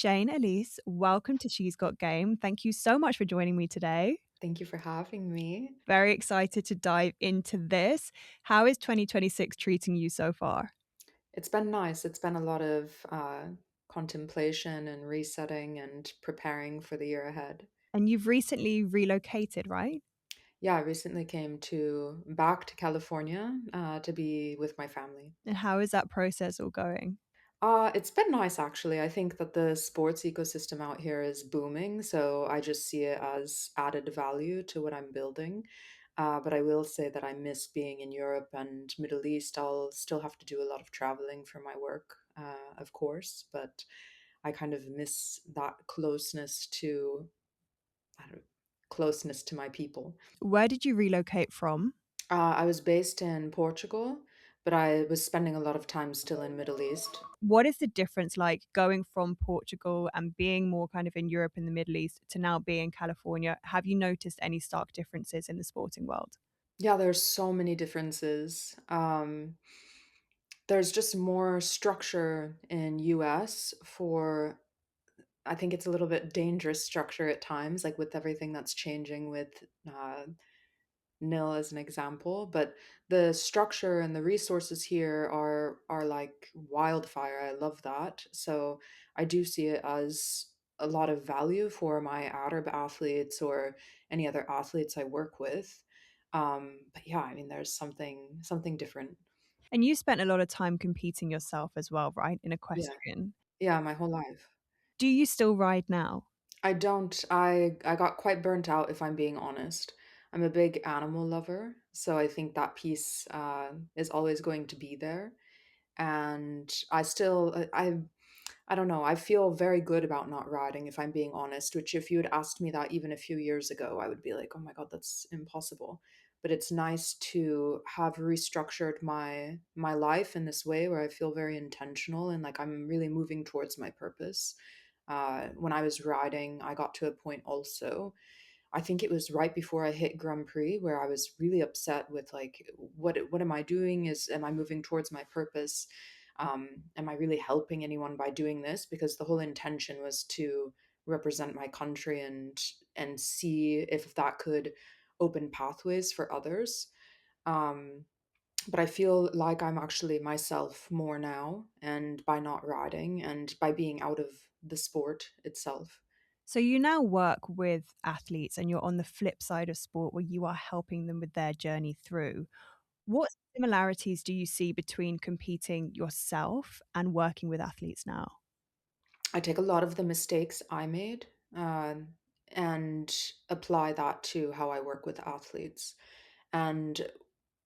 Shayne Allise. Welcome to She's Got Game. Thank you so much for joining me today. Thank you for having me. Very excited to dive into this. How is 2026 treating you so far? It's been nice. It's been a lot of contemplation and resetting and preparing for the year ahead. And you've recently relocated, right? Yeah, I recently came to back to California to be with my family. And how is that process all going? It's been nice actually. I think that the sports ecosystem out here is booming, so I just see it as added value to what I'm building. But I will say that I miss being in Europe and Middle East. I'll still have to do a lot of traveling for my work, of course, but I kind of miss that I don't know, closeness to my people. Where did you relocate from? I was based in Portugal, but I was spending a lot of time still in Middle East. What is the difference like going from Portugal and being more kind of in Europe and the Middle East to now being in California? Have you noticed any stark differences in the sporting world? Yeah, there's so many differences. There's just more structure in US for I think it's a little bit dangerous structure at times, like with everything that's changing with nil as an example, but the structure and the resources here are like wildfire. I love that. So I do see it as a lot of value for my Arab athletes or any other athletes I work with. But yeah, I mean, there's something different. And you spent a lot of time competing yourself as well, right? In Yeah, equestrian. yeah, my whole life. Do you still ride now? I don't. I got quite burnt out, if I'm being honest. I'm a big animal lover, so I think that piece is always going to be there. And I still, I don't know. I feel very good about not riding, if I'm being honest. Which, if you had asked me that even a few years ago, I would be like, "Oh my God, that's impossible." But it's nice to have restructured my life in this way where I feel very intentional and like I'm really moving towards my purpose. When I was riding, I got to a point also. I think it was right before I hit Grand Prix where I was really upset with like what am I doing? Am I moving towards my purpose? Am I really helping anyone by doing this? Because the whole intention was to represent my country and see if that could open pathways for others. Um, but I feel like I'm actually myself more now, and by not riding and by being out of the sport itself. So you now work with athletes and you're on the flip side of sport where you are helping them with their journey through. What similarities do you see between competing yourself and working with athletes now? I take a lot of the mistakes I made and apply that to how I work with athletes. And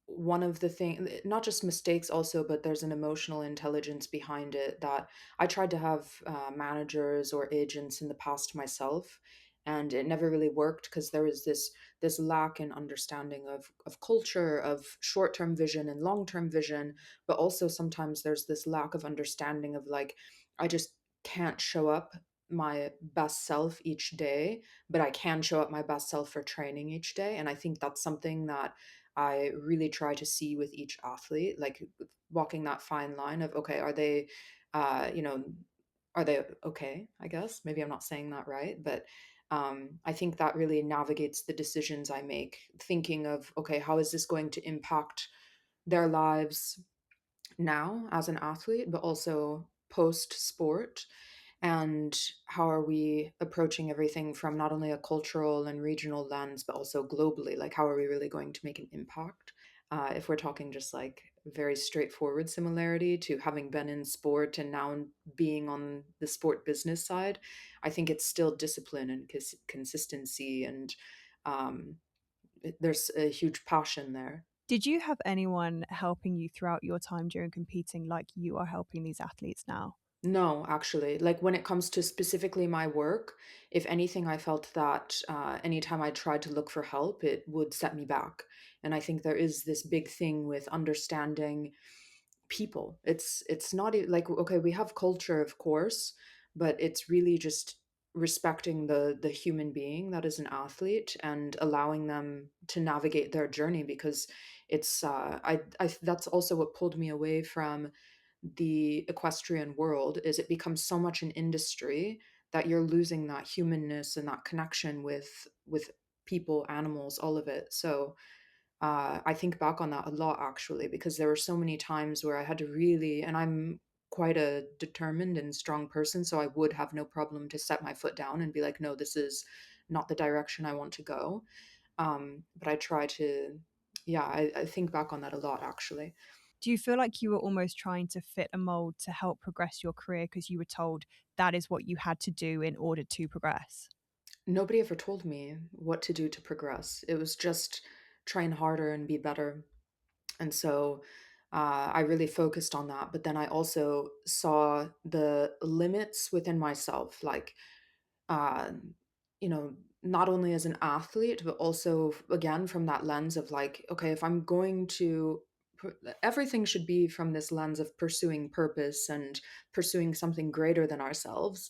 one of the thing not just mistakes also, but there's an emotional intelligence behind it that I tried to have managers or agents in the past myself, and it never really worked because there was this lack in understanding of culture, of short-term vision and long-term vision, but also sometimes there's this lack of understanding of like I just can't show up my best self each day, but I can show up my best self for training each day. And I think that's something that I really try to see with each athlete, like walking that fine line of, okay, are they, you know, are they okay? I guess maybe I'm not saying that right, but I think that really navigates the decisions I make, thinking of, okay, how is this going to impact their lives now as an athlete, but also post sport? And how are we approaching everything from not only a cultural and regional lens, but also globally? Like, how are we really going to make an impact? If we're talking just like very straightforward similarity to having been in sport and now being on the sport business side, I think it's still discipline and consistency, and um, there's a huge passion there. Did you have anyone helping you throughout your time during competing like you are helping these athletes now? No, actually, like when it comes to specifically my work, if anything, I felt that anytime I tried to look for help, it would set me back. And I think there is this big thing with understanding people. It's not like okay, we have culture, of course, but it's really just respecting the human being that is an athlete and allowing them to navigate their journey because it's I that's also what pulled me away from the equestrian world is it becomes so much an industry that you're losing that humanness and that connection with people, animals, all of it. So I think back on that a lot actually, because there were so many times where I had to really, and I'm quite a determined and strong person, so I would have no problem to set my foot down and be like, no, this is not the direction I want to go. But I try to, yeah, I think back on that a lot actually. Do you feel like you were almost trying to fit a mold to help progress your career because you were told that is what you had to do in order to progress? Nobody ever told me what to do to progress. It was just train harder and be better. And so I really focused on that. But then I also saw the limits within myself, like, uh, not only as an athlete, but also, again, from that lens of like, okay, if I'm going to, everything should be from this lens of pursuing purpose and pursuing something greater than ourselves.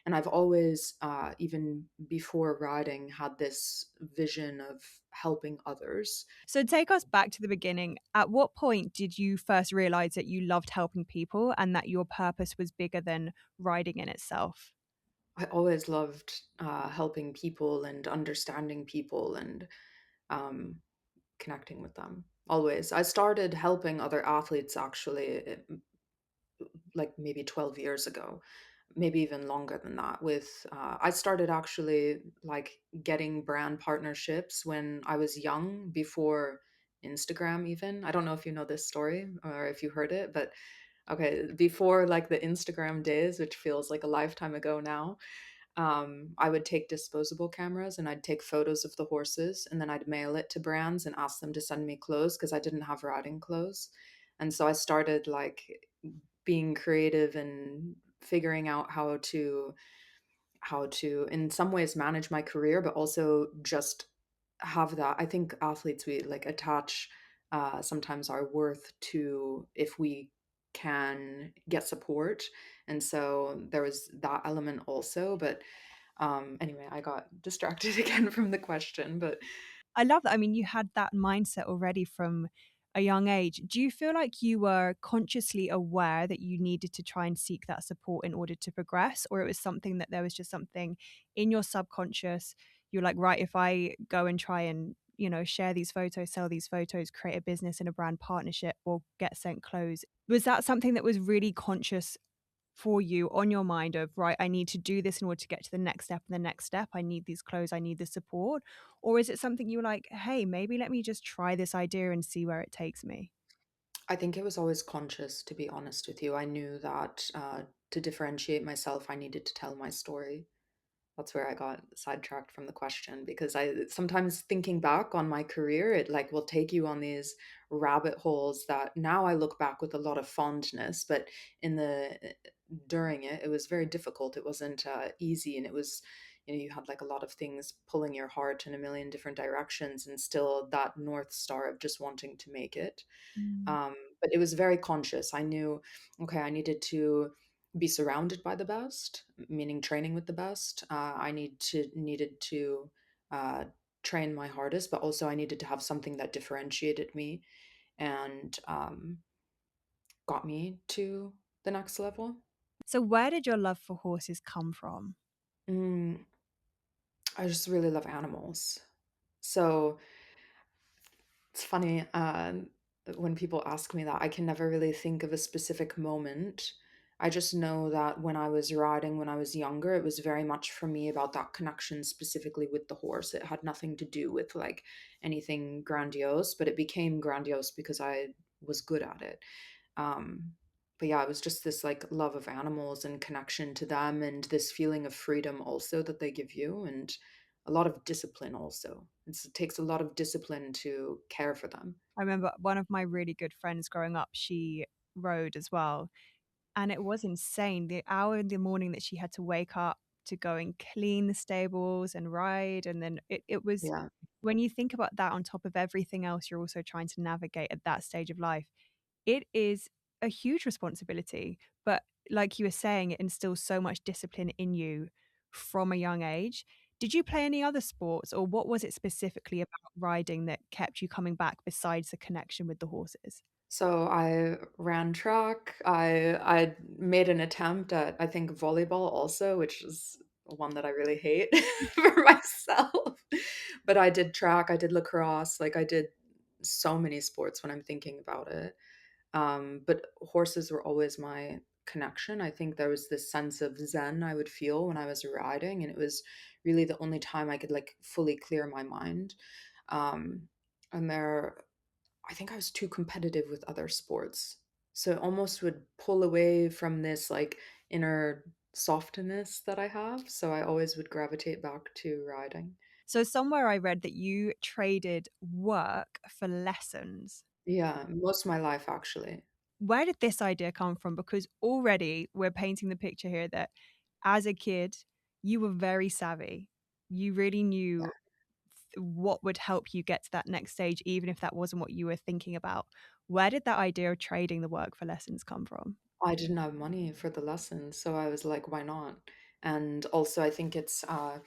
And I've always, even before riding, had this vision of helping others. So take us back to the beginning. At what point did you first realize that you loved helping people and that your purpose was bigger than riding in itself? I always loved helping people and understanding people and um, connecting with them. Always. I started helping other athletes actually, like maybe 12 years ago, maybe even longer than that. With I started actually like getting brand partnerships when I was young, before Instagram even. I don't know if you know this story or if you heard it, but okay, before like the Instagram days, which feels like a lifetime ago now, I would take disposable cameras and I'd take photos of the horses and then I'd mail it to brands and ask them to send me clothes because I didn't have riding clothes. And so I started like being creative and figuring out how to in some ways manage my career, but also just have that. I think athletes, we like attach sometimes our worth to if we can get support. And so there was that element also. But anyway, I got distracted again from the question, but I love that. I mean, you had that mindset already from a young age. Do you feel like you were consciously aware that you needed to try and seek that support in order to progress? Or it was something that there was just something in your subconscious? You're like, right, if I go and try and, share these photos, sell these photos, create a business in a brand partnership, or get sent clothes. Was that something that was really conscious for you on your mind of, right, I need to do this in order to get to the next step and the next step. I need these clothes, I need the support. Or is it something you were like, hey, maybe let me just try this idea and see where it takes me? I think it was always conscious, to be honest with you. I knew that to differentiate myself, I needed to tell my story. That's where I got sidetracked from the question, because I sometimes, thinking back on my career, it like will take you on these rabbit holes that now I look back with a lot of fondness, but in the during it, it was very difficult. It wasn't easy, and it was, you had like a lot of things pulling your heart in a million different directions, and still that north star of just wanting to make it. Mm. But it was very conscious. I knew, okay, I needed to be surrounded by the best, meaning training with the best. I needed to uh, train my hardest, but also I needed to have something that differentiated me and got me to the next level. So, where did your love for horses come from? Mm, I just really love animals. So it's funny, when people ask me that, I can never really think of a specific moment. I just know that when I was riding when I was younger, it was very much for me about that connection specifically with the horse. It had nothing to do with like anything grandiose, but it became grandiose because I was good at it. Um, but yeah, it was just this like love of animals and connection to them and this feeling of freedom also that they give you, and a lot of discipline also. It takes a lot of discipline to care for them. I remember one of my really good friends growing up, she rode as well. And it was insane. The hour in the morning that she had to wake up to go and clean the stables and ride. And then it was, Yeah. when you think about that on top of everything else you're also trying to navigate at that stage of life, it is a huge responsibility. But like you were saying, it instills so much discipline in you from a young age. Did you play any other sports, or what was it specifically about riding that kept you coming back besides the connection with the horses? So I ran track. I made an attempt at, I think, volleyball also, which is one that I really hate for myself. But I did track, I did lacrosse, like I did so many sports when I'm thinking about it. But horses were always my connection. I think there was this sense of zen I would feel when I was riding, and it was really the only time I could like fully clear my mind. Um, and there I think I was too competitive with other sports. So it almost would pull away from this like inner softness that I have. So I always would gravitate back to riding. So somewhere I read that you traded work for lessons. Yeah, most of my life actually. Where did this idea come from? Because already we're painting the picture here that as a kid, you were very savvy. You really knew what would help you get to that next stage, even if that wasn't what you were thinking about. Where did that idea of trading the work for lessons come from? I didn't have money for the lessons, so I was like, why not? And also, I think a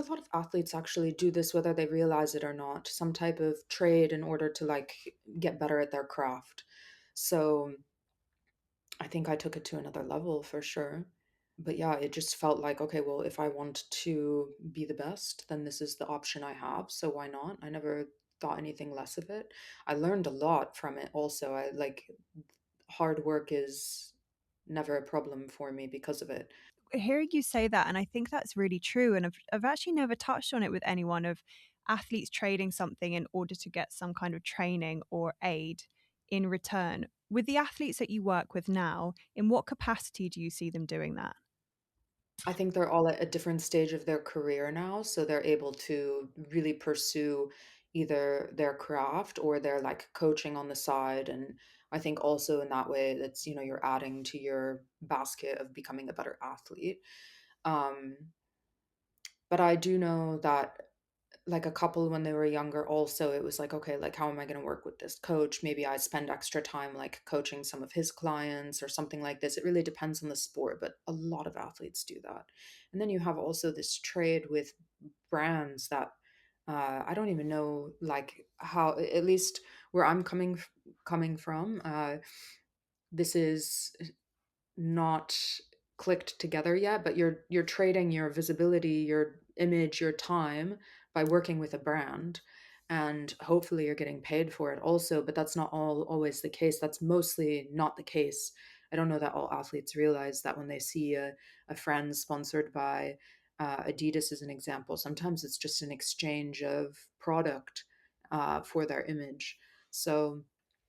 lot of athletes actually do this whether they realize it or not, some type of trade in order to like get better at their craft. So I think I took it to another level for sure. But yeah, it just felt like, okay, well, if I want to be the best, then this is the option I have. So why not? I never thought anything less of it. I learned a lot from it also. I like hard work is never a problem for me because of it. Hearing you say that, and I think that's really true, and I've actually never touched on it with anyone of athletes trading something in order to get some kind of training or aid in return. With the athletes that you work with now, in what capacity do you see them doing that? I think they're all at a different stage of their career now, so they're able to really pursue either their craft or their like coaching on the side. And I think also in that way, that's, you know, you're adding to your basket of becoming a better athlete. Um, but I do know that like a couple when they were younger also it was like okay like how am I going to work with this coach, maybe I spend extra time like coaching some of his clients or something like this. It really depends on the sport, but a lot of athletes do that. And then you have also this trade with brands that I don't even know like how, at least where I'm coming from, this is not clicked together yet, but you're trading your visibility, your image, your time by working with a brand. And hopefully you're getting paid for it also, but that's not always the case. That's mostly not the case. I don't know that all athletes realize that when they see a friend sponsored by Adidas as an example, sometimes it's just an exchange of product for their image. So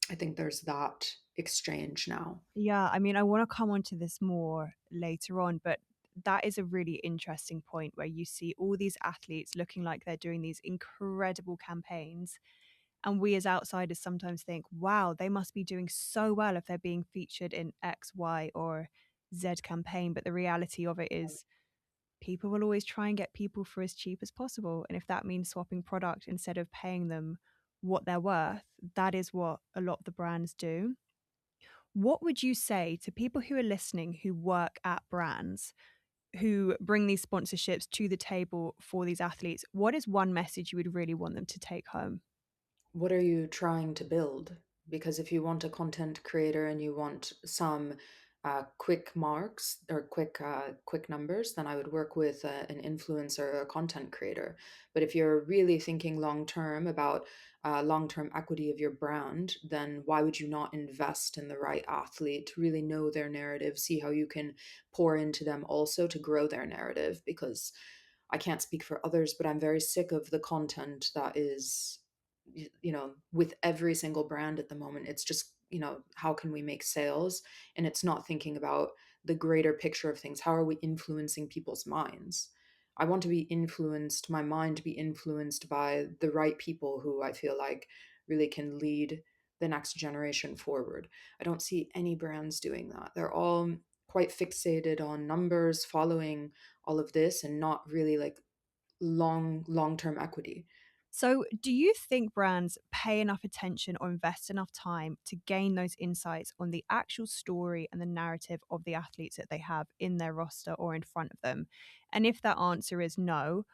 I think there's that exchange now. Yeah, I mean, I want to come on to this more later on, but that is a really interesting point where you see all these athletes looking like they're doing these incredible campaigns. And we as outsiders sometimes think, wow, they must be doing so well if they're being featured in X, Y, or Z campaign. But the reality of it is, people will always try and get people for as cheap as possible. And if that means swapping product instead of paying them what they're worth, that is what a lot of the brands do. What would you say to people who are listening who work at brands who bring these sponsorships to the table for these athletes? What is one message you would really want them to take home? What are you trying to build? Because if you want a content creator and you want some quick marks or quick numbers, then I would work with an influencer or a content creator. But if you're really thinking long term about long term equity of your brand, then why would you not invest in the right athlete to really know their narrative, see how you can pour into them also to grow their narrative? Because I can't speak for others, but I'm very sick of the content that is, you know, with every single brand at the moment. It's just, you know, how can we make sales? And it's not thinking about the greater picture of things. How are we influencing people's minds? I want to be influenced, my mind to be influenced by the right people who I feel like really can lead the next generation forward. I don't see any brands doing that. They're all quite fixated on numbers, following all of this, and not really like long term equity. So, do you think brands pay enough attention or invest enough time to gain those insights on the actual story and the narrative of the athletes that they have in their roster or in front of them? And if that answer is no,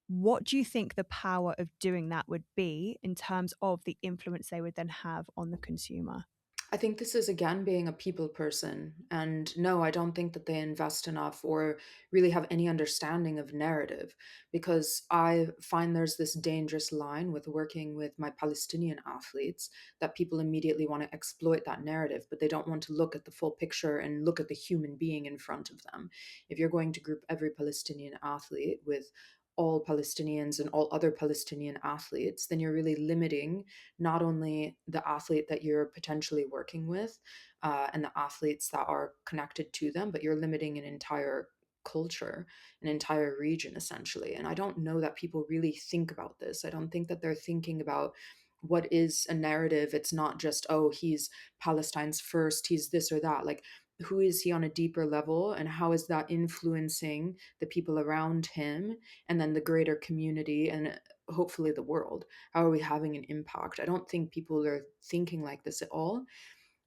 what do you think the power of doing that would be in terms of the influence they would then have on the consumer? I think this is again being a people person. And no, I don't think that they invest enough or really have any understanding of narrative because I find there's this dangerous line with working with my Palestinian athletes that people immediately want to exploit that narrative, but they don't want to look at the full picture and look at the human being in front of them. If you're going to group every Palestinian athlete with all Palestinians and all other Palestinian athletes, then you're really limiting not only the athlete that you're potentially working with and the athletes that are connected to them, but you're limiting an entire culture, an entire region, essentially. And I don't know that people really think about this. I don't think that they're thinking about what is a narrative. It's not just, oh, he's Palestine's first, he's this or that. Like, who is he on a deeper level, and how is that influencing the people around him and then the greater community and hopefully the world? How are we having an impact? I don't think people are thinking like this at all.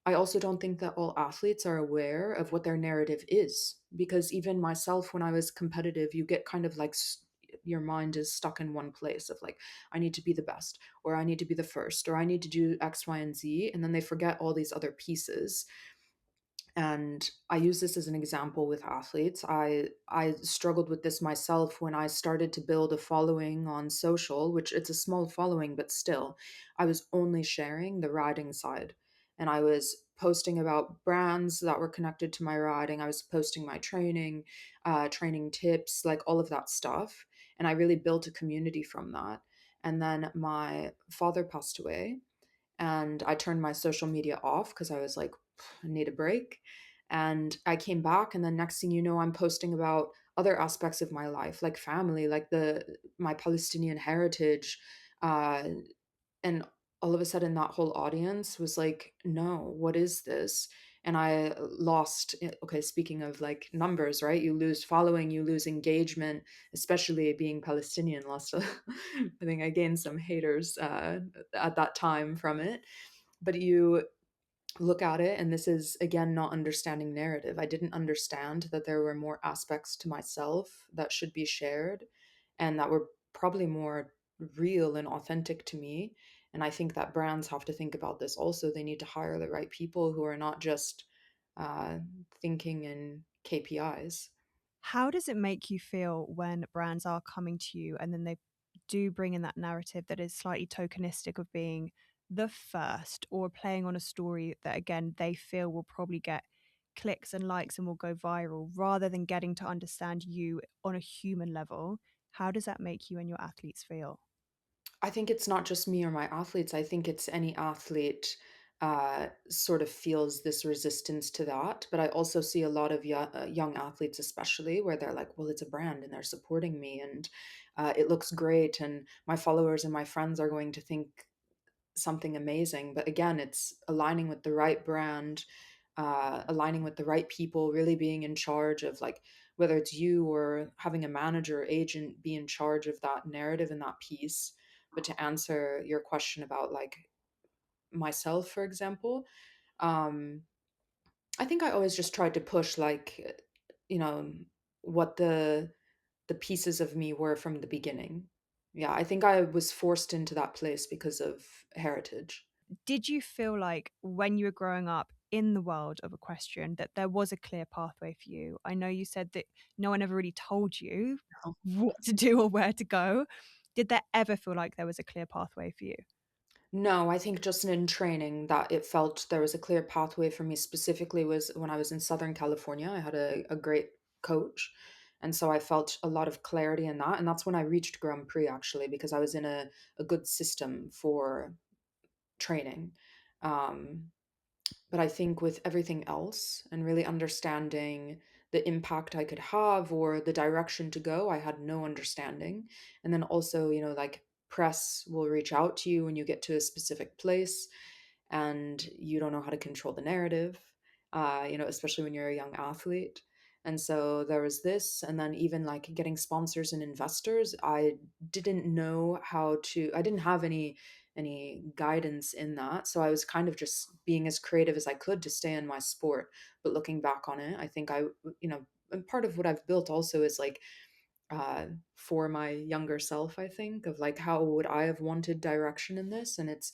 I also don't think that all athletes are aware of what their narrative is, because even myself, when I was competitive, you get kind of like your mind is stuck in one place of like, I need to be the best, or I need to be the first, or I need to do X, Y, and Z. And then they forget all these other pieces. And I use this as an example with athletes. I struggled with this myself when I started to build a following on social, which it's a small following, but still I was only sharing the riding side. And I was posting about brands that were connected to my riding. I was posting my training, training tips, like all of that stuff. And I really built a community from that. And then my father passed away, and I turned my social media off because I was like, I need a break. And I came back, and then next thing you know, I'm posting about other aspects of my life, like family, like the my Palestinian heritage, uh, and all of a sudden that whole audience was like, no, what is this? And I lost, okay, speaking of like numbers, right? You lose following, you lose engagement, especially being Palestinian. Lost, I think I gained some haters at that time from it. But you look at it, and this is again not understanding narrative. I didn't understand that there were more aspects to myself that should be shared and that were probably more real and authentic to me. And I think that brands have to think about this also. They need to hire the right people who are not just uh, thinking in KPIs. How does it make you feel when brands are coming to you and then they do bring in that narrative that is slightly tokenistic of being the first or playing on a story that, again, they feel will probably get clicks and likes and will go viral rather than getting to understand you on a human level? How does that make you and your athletes feel? I think it's not just me or my athletes. I think it's any athlete sort of feels this resistance to that. But I also see a lot of young athletes, especially, where they're like, well, it's a brand and they're supporting me and it looks great. And my followers and my friends are going to think something amazing. But again, it's aligning with the right brand, aligning with the right people, really being in charge of like whether it's you or having a manager or agent be in charge of that narrative and that piece. But to answer your question about like myself, for example, um, I think I always just tried to push like, you know, what the pieces of me were from the beginning. Yeah, I think I was forced into that place because of heritage. Did you feel like when you were growing up in the world of equestrian that there was a clear pathway for you? I know you said that no one ever really told you what to do or where to go. Did there ever feel like there was a clear pathway for you? No, I think just in training that it felt there was a clear pathway for me specifically was when I was in Southern California. I had a great coach. And so I felt a lot of clarity in that. And that's when I reached Grand Prix actually, because I was in a good system for training. Um, but I think with everything else and really understanding the impact I could have or the direction to go, I had no understanding. And then also, like press will reach out to you when you get to a specific place and you don't know how to control the narrative, especially when you're a young athlete. And so there was this, and then even like getting sponsors and investors. I didn't have any guidance in that. So I was kind of just being as creative as I could to stay in my sport. But looking back on it, I think and part of what I've built also is like for my younger self, I think, of like how would I have wanted direction in this? And it's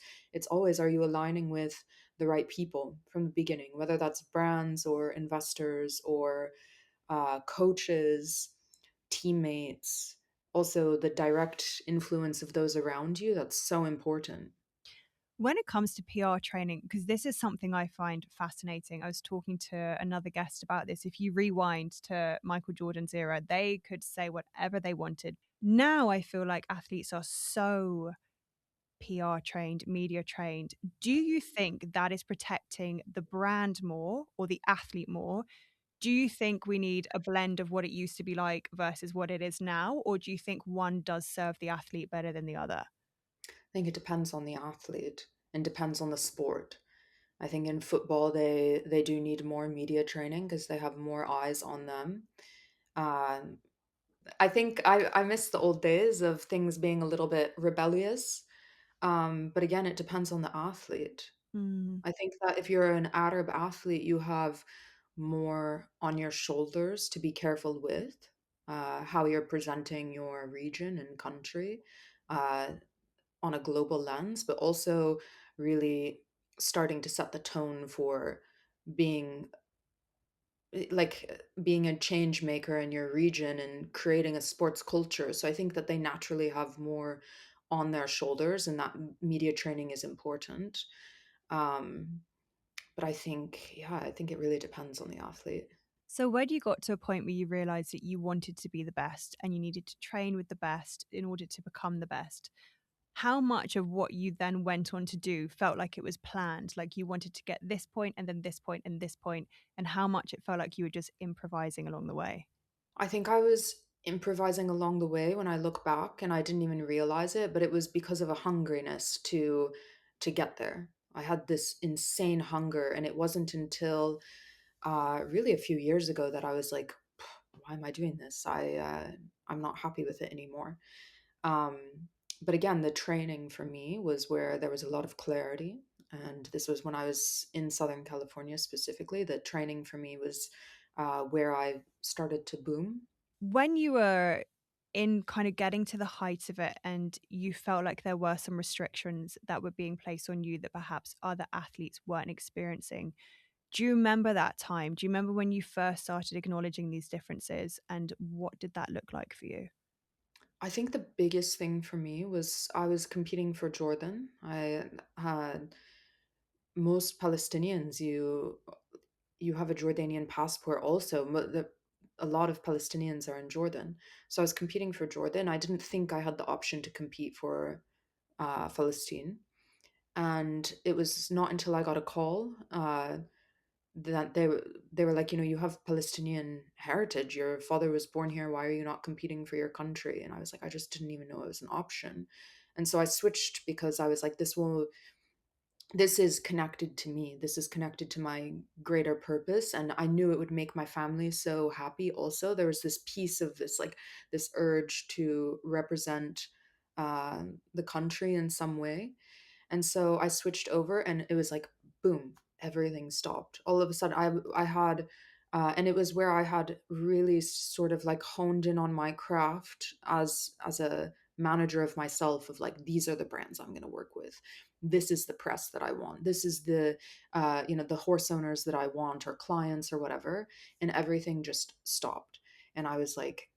always, are you aligning with the right people from the beginning, whether that's brands or investors or coaches, teammates, also the direct influence of those around you. That's so important. When it comes to PR training, because this is something I find fascinating. I was talking to another guest about this. If you rewind to Michael Jordan's era, they could say whatever they wanted. Now I feel like athletes are so PR trained, media trained. Do you think that is protecting the brand more or the athlete more? Do you think we need a blend of what it used to be like versus what it is now? Or do you think one does serve the athlete better than the other? I think it depends on the athlete and depends on the sport. I think in football they do need more media training because they have more eyes on them. Um, I think I miss the old days of things being a little bit rebellious. But again, it depends on the athlete. Mm. I think that if you're an Arab athlete, you have more on your shoulders to be careful with, how you're presenting your region and country uh, on a global lens, but also really starting to set the tone for being being a change maker in your region and creating a sports culture. So I think that they naturally have more on their shoulders, and that media training is important. Um, but I think it really depends on the athlete. So, when you got to a point where you realized that you wanted to be the best and you needed to train with the best in order to become the best, how much of what you then went on to do felt like it was planned? Like you wanted to get this point and then this point and this point, and how much it felt like you were just improvising along the way? I think I was improvising along the way when I look back, and I didn't even realize it, but it was because of a hungriness to get there. I had this insane hunger, and it wasn't until really a few years ago that I was like, why am I doing this? I'm not happy with it anymore. Um, but again, the training for me was where there was a lot of clarity. And this was when I was in Southern California specifically. The training for me was where I started to boom. When you were in kind of getting to the height of it and you felt like there were some restrictions that were being placed on you that perhaps other athletes weren't experiencing, do you remember that time? Do you remember when you first started acknowledging these differences, and what did that look like for you? I think the biggest thing for me was I was competing for Jordan. I had most Palestinians, you have a Jordanian passport also. A lot of Palestinians are in Jordan. So I was competing for Jordan. I didn't think I had the option to compete for Palestine. And it was not until I got a call that they were like, you have Palestinian heritage. Your father was born here. Why are you not competing for your country? And I was like, I just didn't even know it was an option. And so I switched because I was like, this is connected to me. This is connected to my greater purpose. And I knew it would make my family so happy also. There was this piece of this urge to represent the country in some way. And so I switched over, and it was like, boom, everything stopped. All of a sudden, I had, and it was where I had really sort of like honed in on my craft as a manager of myself, of like, these are the brands I'm going to work with. This is the press that I want. This is the horse owners that I want, or clients or whatever. And everything just stopped. And I was like,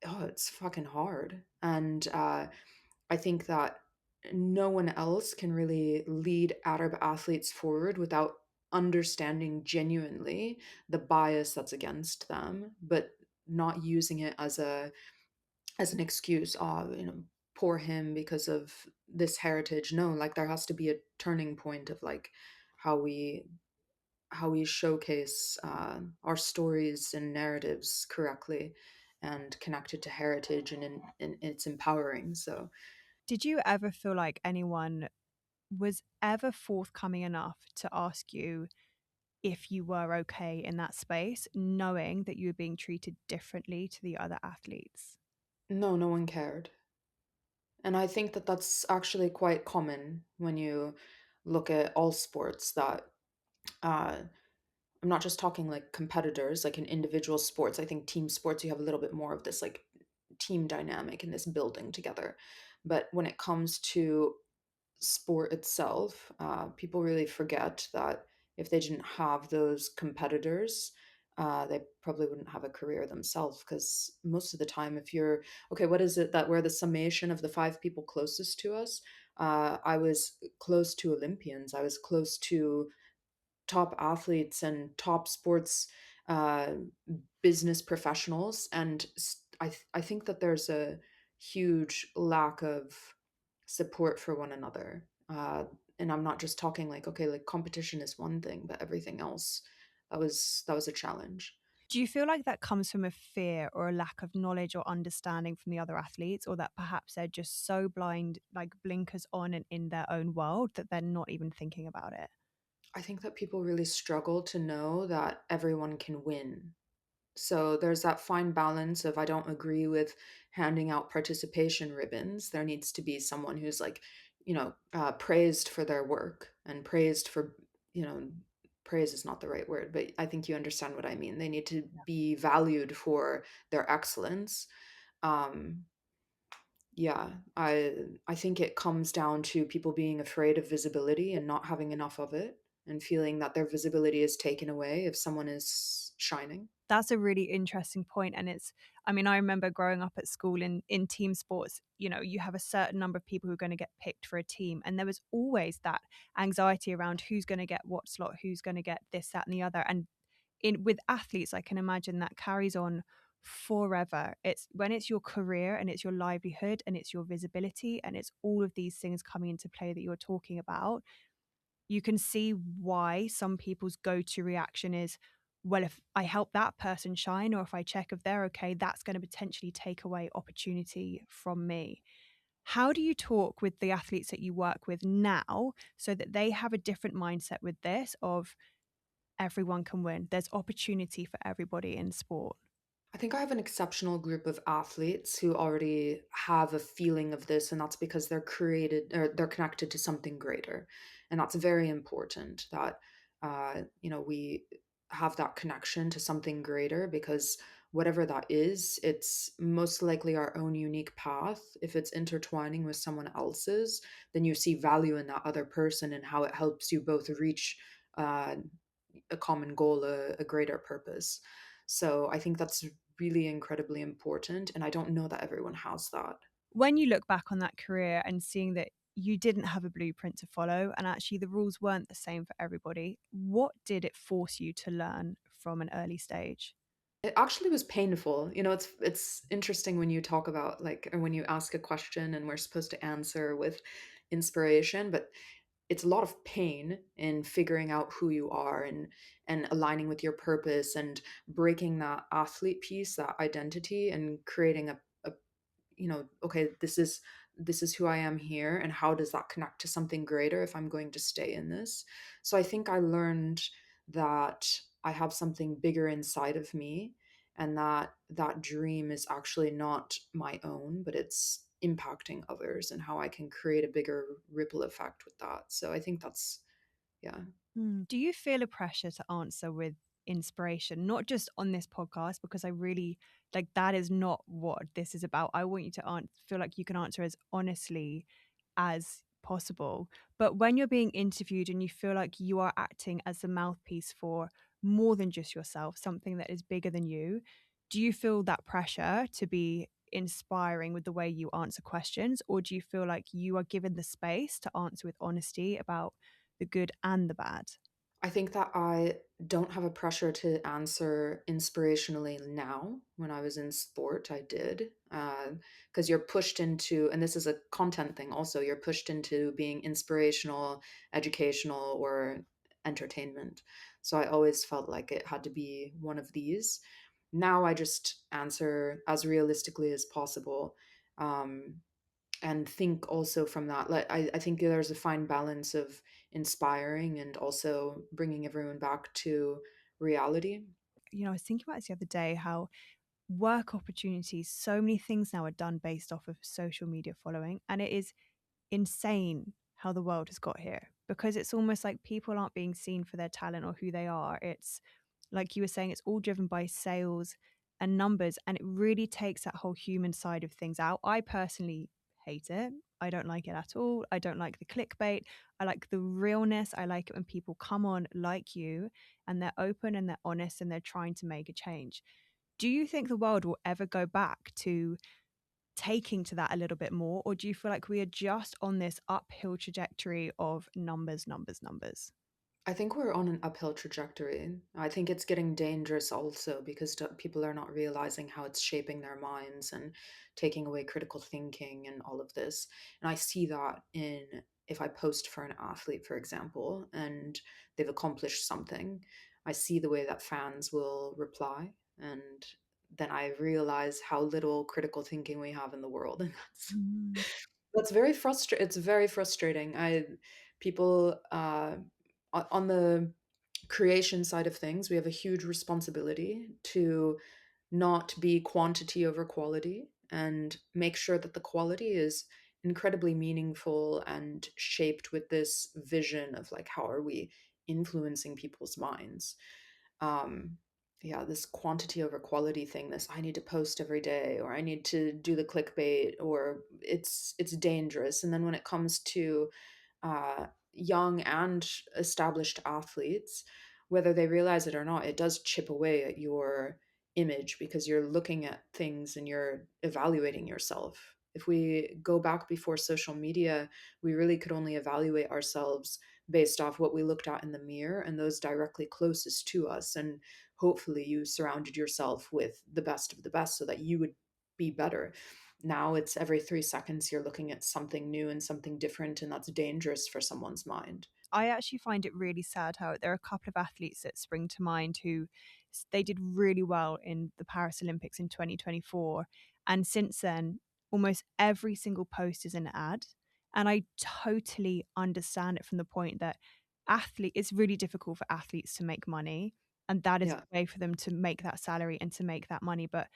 oh, it's fucking hard. And I think that no one else can really lead Arab athletes forward without understanding genuinely the bias that's against them, but not using it as an excuse. Oh, poor him because of this heritage. No, like there has to be a turning point of like how we how we showcase our stories and narratives correctly and connected to heritage, and it's empowering. So Did you ever feel like anyone was ever forthcoming enough to ask you, if you were okay in that space, knowing that you were being treated differently to the other athletes? No, no one cared. And I think that that's actually quite common when you look at all sports that uh, I'm not just talking like competitors, like in individual sports. I think team sports, you have a little bit more of this like team dynamic and this building together. But when it comes to sport itself, people really forget that if they didn't have those competitors, they probably wouldn't have a career themselves. Because most of the time, if you're okay, what is it that we're the summation of the five people closest to us? I was close to Olympians. I was close to top athletes and top sports uh, business professionals, and I think that there's a huge lack of support for one another. And I'm not just talking like okay, like competition is one thing, but everything else that was a challenge. Do you feel like that comes from a fear or a lack of knowledge or understanding from the other athletes, or that perhaps they're just so blind, like blinkers on and in their own world that they're not even thinking about it? I think that people really struggle to know that everyone can win. So there's that fine balance of I don't agree with handing out participation ribbons. There needs to be someone who's like, praised for their work and praised for, you know, praise is not the right word, but I think you understand what I mean. They need to be valued for their excellence. Um, yeah, I think it comes down to people being afraid of visibility and not having enough of it and feeling that their visibility is taken away if someone is shining. That's a really interesting point, and it's I mean, I remember growing up at school in team sports, you know, you have a certain number of people who are gonna get picked for a team, and there was always that anxiety around who's gonna get what slot, who's gonna get this, that, and the other, and in with athletes, I can imagine that carries on forever. It's when it's your career and it's your livelihood and it's your visibility and it's all of these things coming into play that you're talking about, you can see why some people's go-to reaction is, well, if I help that person shine or if I check if they're okay, that's going to potentially take away opportunity from me. How do you talk with the athletes that you work with now so that they have a different mindset with this of everyone can win? There's opportunity for everybody in sport. I think I have an exceptional group of athletes who already have a feeling of this, and that's because they're created or they're connected to something greater. And that's very important that we have that connection to something greater because whatever that is, it's most likely our own unique path. If it's intertwining with someone else's, then you see value in that other person and how it helps you both reach uh, a common goal, a greater purpose. So I think that's really incredibly important, and I don't know that everyone has that. When you look back on that career and seeing that you didn't have a blueprint to follow and actually the rules weren't the same for everybody, what did it force you to learn from an early stage? It actually was painful. It's interesting when you talk about like or when you ask a question and we're supposed to answer with inspiration, but it's a lot of pain in figuring out who you are and aligning with your purpose and breaking that athlete piece, that identity and creating a okay, this is who I am here and how does that connect to something greater if I'm going to stay in this. So I think I learned that I have something bigger inside of me and that that dream is actually not my own, but it's impacting others and how I can create a bigger ripple effect with that. So I think that's yeah. Do you feel a pressure to answer with inspiration? Not just on this podcast, because I really like that is not what this is about. I want you to feel like you can answer as honestly as possible. But when you're being interviewed and you feel like you are acting as the mouthpiece for more than just yourself, something that is bigger than you, do you feel that pressure to be inspiring with the way you answer questions? Or do you feel like you are given the space to answer with honesty about the good and the bad? I think that I don't have a pressure to answer inspirationally now. When I was in sport, I did. Because you're pushed into, and this is a content thing also, you're pushed into being inspirational, educational, or entertainment. So I always felt like it had to be one of these. Now I just answer as realistically as possible. Um, and think also from that. Like I think there's a fine balance of inspiring and also bringing everyone back to reality. I was thinking about this the other day how work opportunities, so many things now are done based off of social media following. And it is insane how the world has got here because it's almost like people aren't being seen for their talent or who they are. It's like you were saying, it's all driven by sales and numbers, and it really takes that whole human side of things out. I personally hate it. I don't like it at all. I don't like the clickbait. I like the realness. I like it when people come on like you and they're open and they're honest and they're trying to make a change. Do you think the world will ever go back to taking to that a little bit more, or do you feel like we are just on this uphill trajectory of numbers, numbers, numbers? I think we're on an uphill trajectory. I think it's getting dangerous also because people are not realizing how it's shaping their minds and taking away critical thinking and all of this. And I see that in if I post for an athlete, for example, and they've accomplished something, I see the way that fans will reply. And then I realize how little critical thinking we have in the world. And Mm. that's very frustrating. It's very frustrating. I people on the creation side of things, we have a huge responsibility to not be quantity over quality and make sure that the quality is incredibly meaningful and shaped with this vision of like how are we influencing people's minds. um yeah, this quantity over quality thing, this I need to post every day or I need to do the clickbait, or it's dangerous. And then when it comes to young and established athletes, whether they realize it or not, it does chip away at your image because you're looking at things and you're evaluating yourself. If we go back before social media, we really could only evaluate ourselves based off what we looked at in the mirror and those directly closest to us. And hopefully, you surrounded yourself with the best of the best so that you would be better. Now it's every 3 seconds you're looking at something new and something different, and that's dangerous for someone's mind. I actually find it really sad how there are a couple of athletes that spring to mind who they did really well in the Paris Olympics in 2024. And since then, almost every single post is an ad. And I totally understand it from the point that it's really difficult for athletes to make money. And that is Yeah. a way for them to make that salary and to make that money. But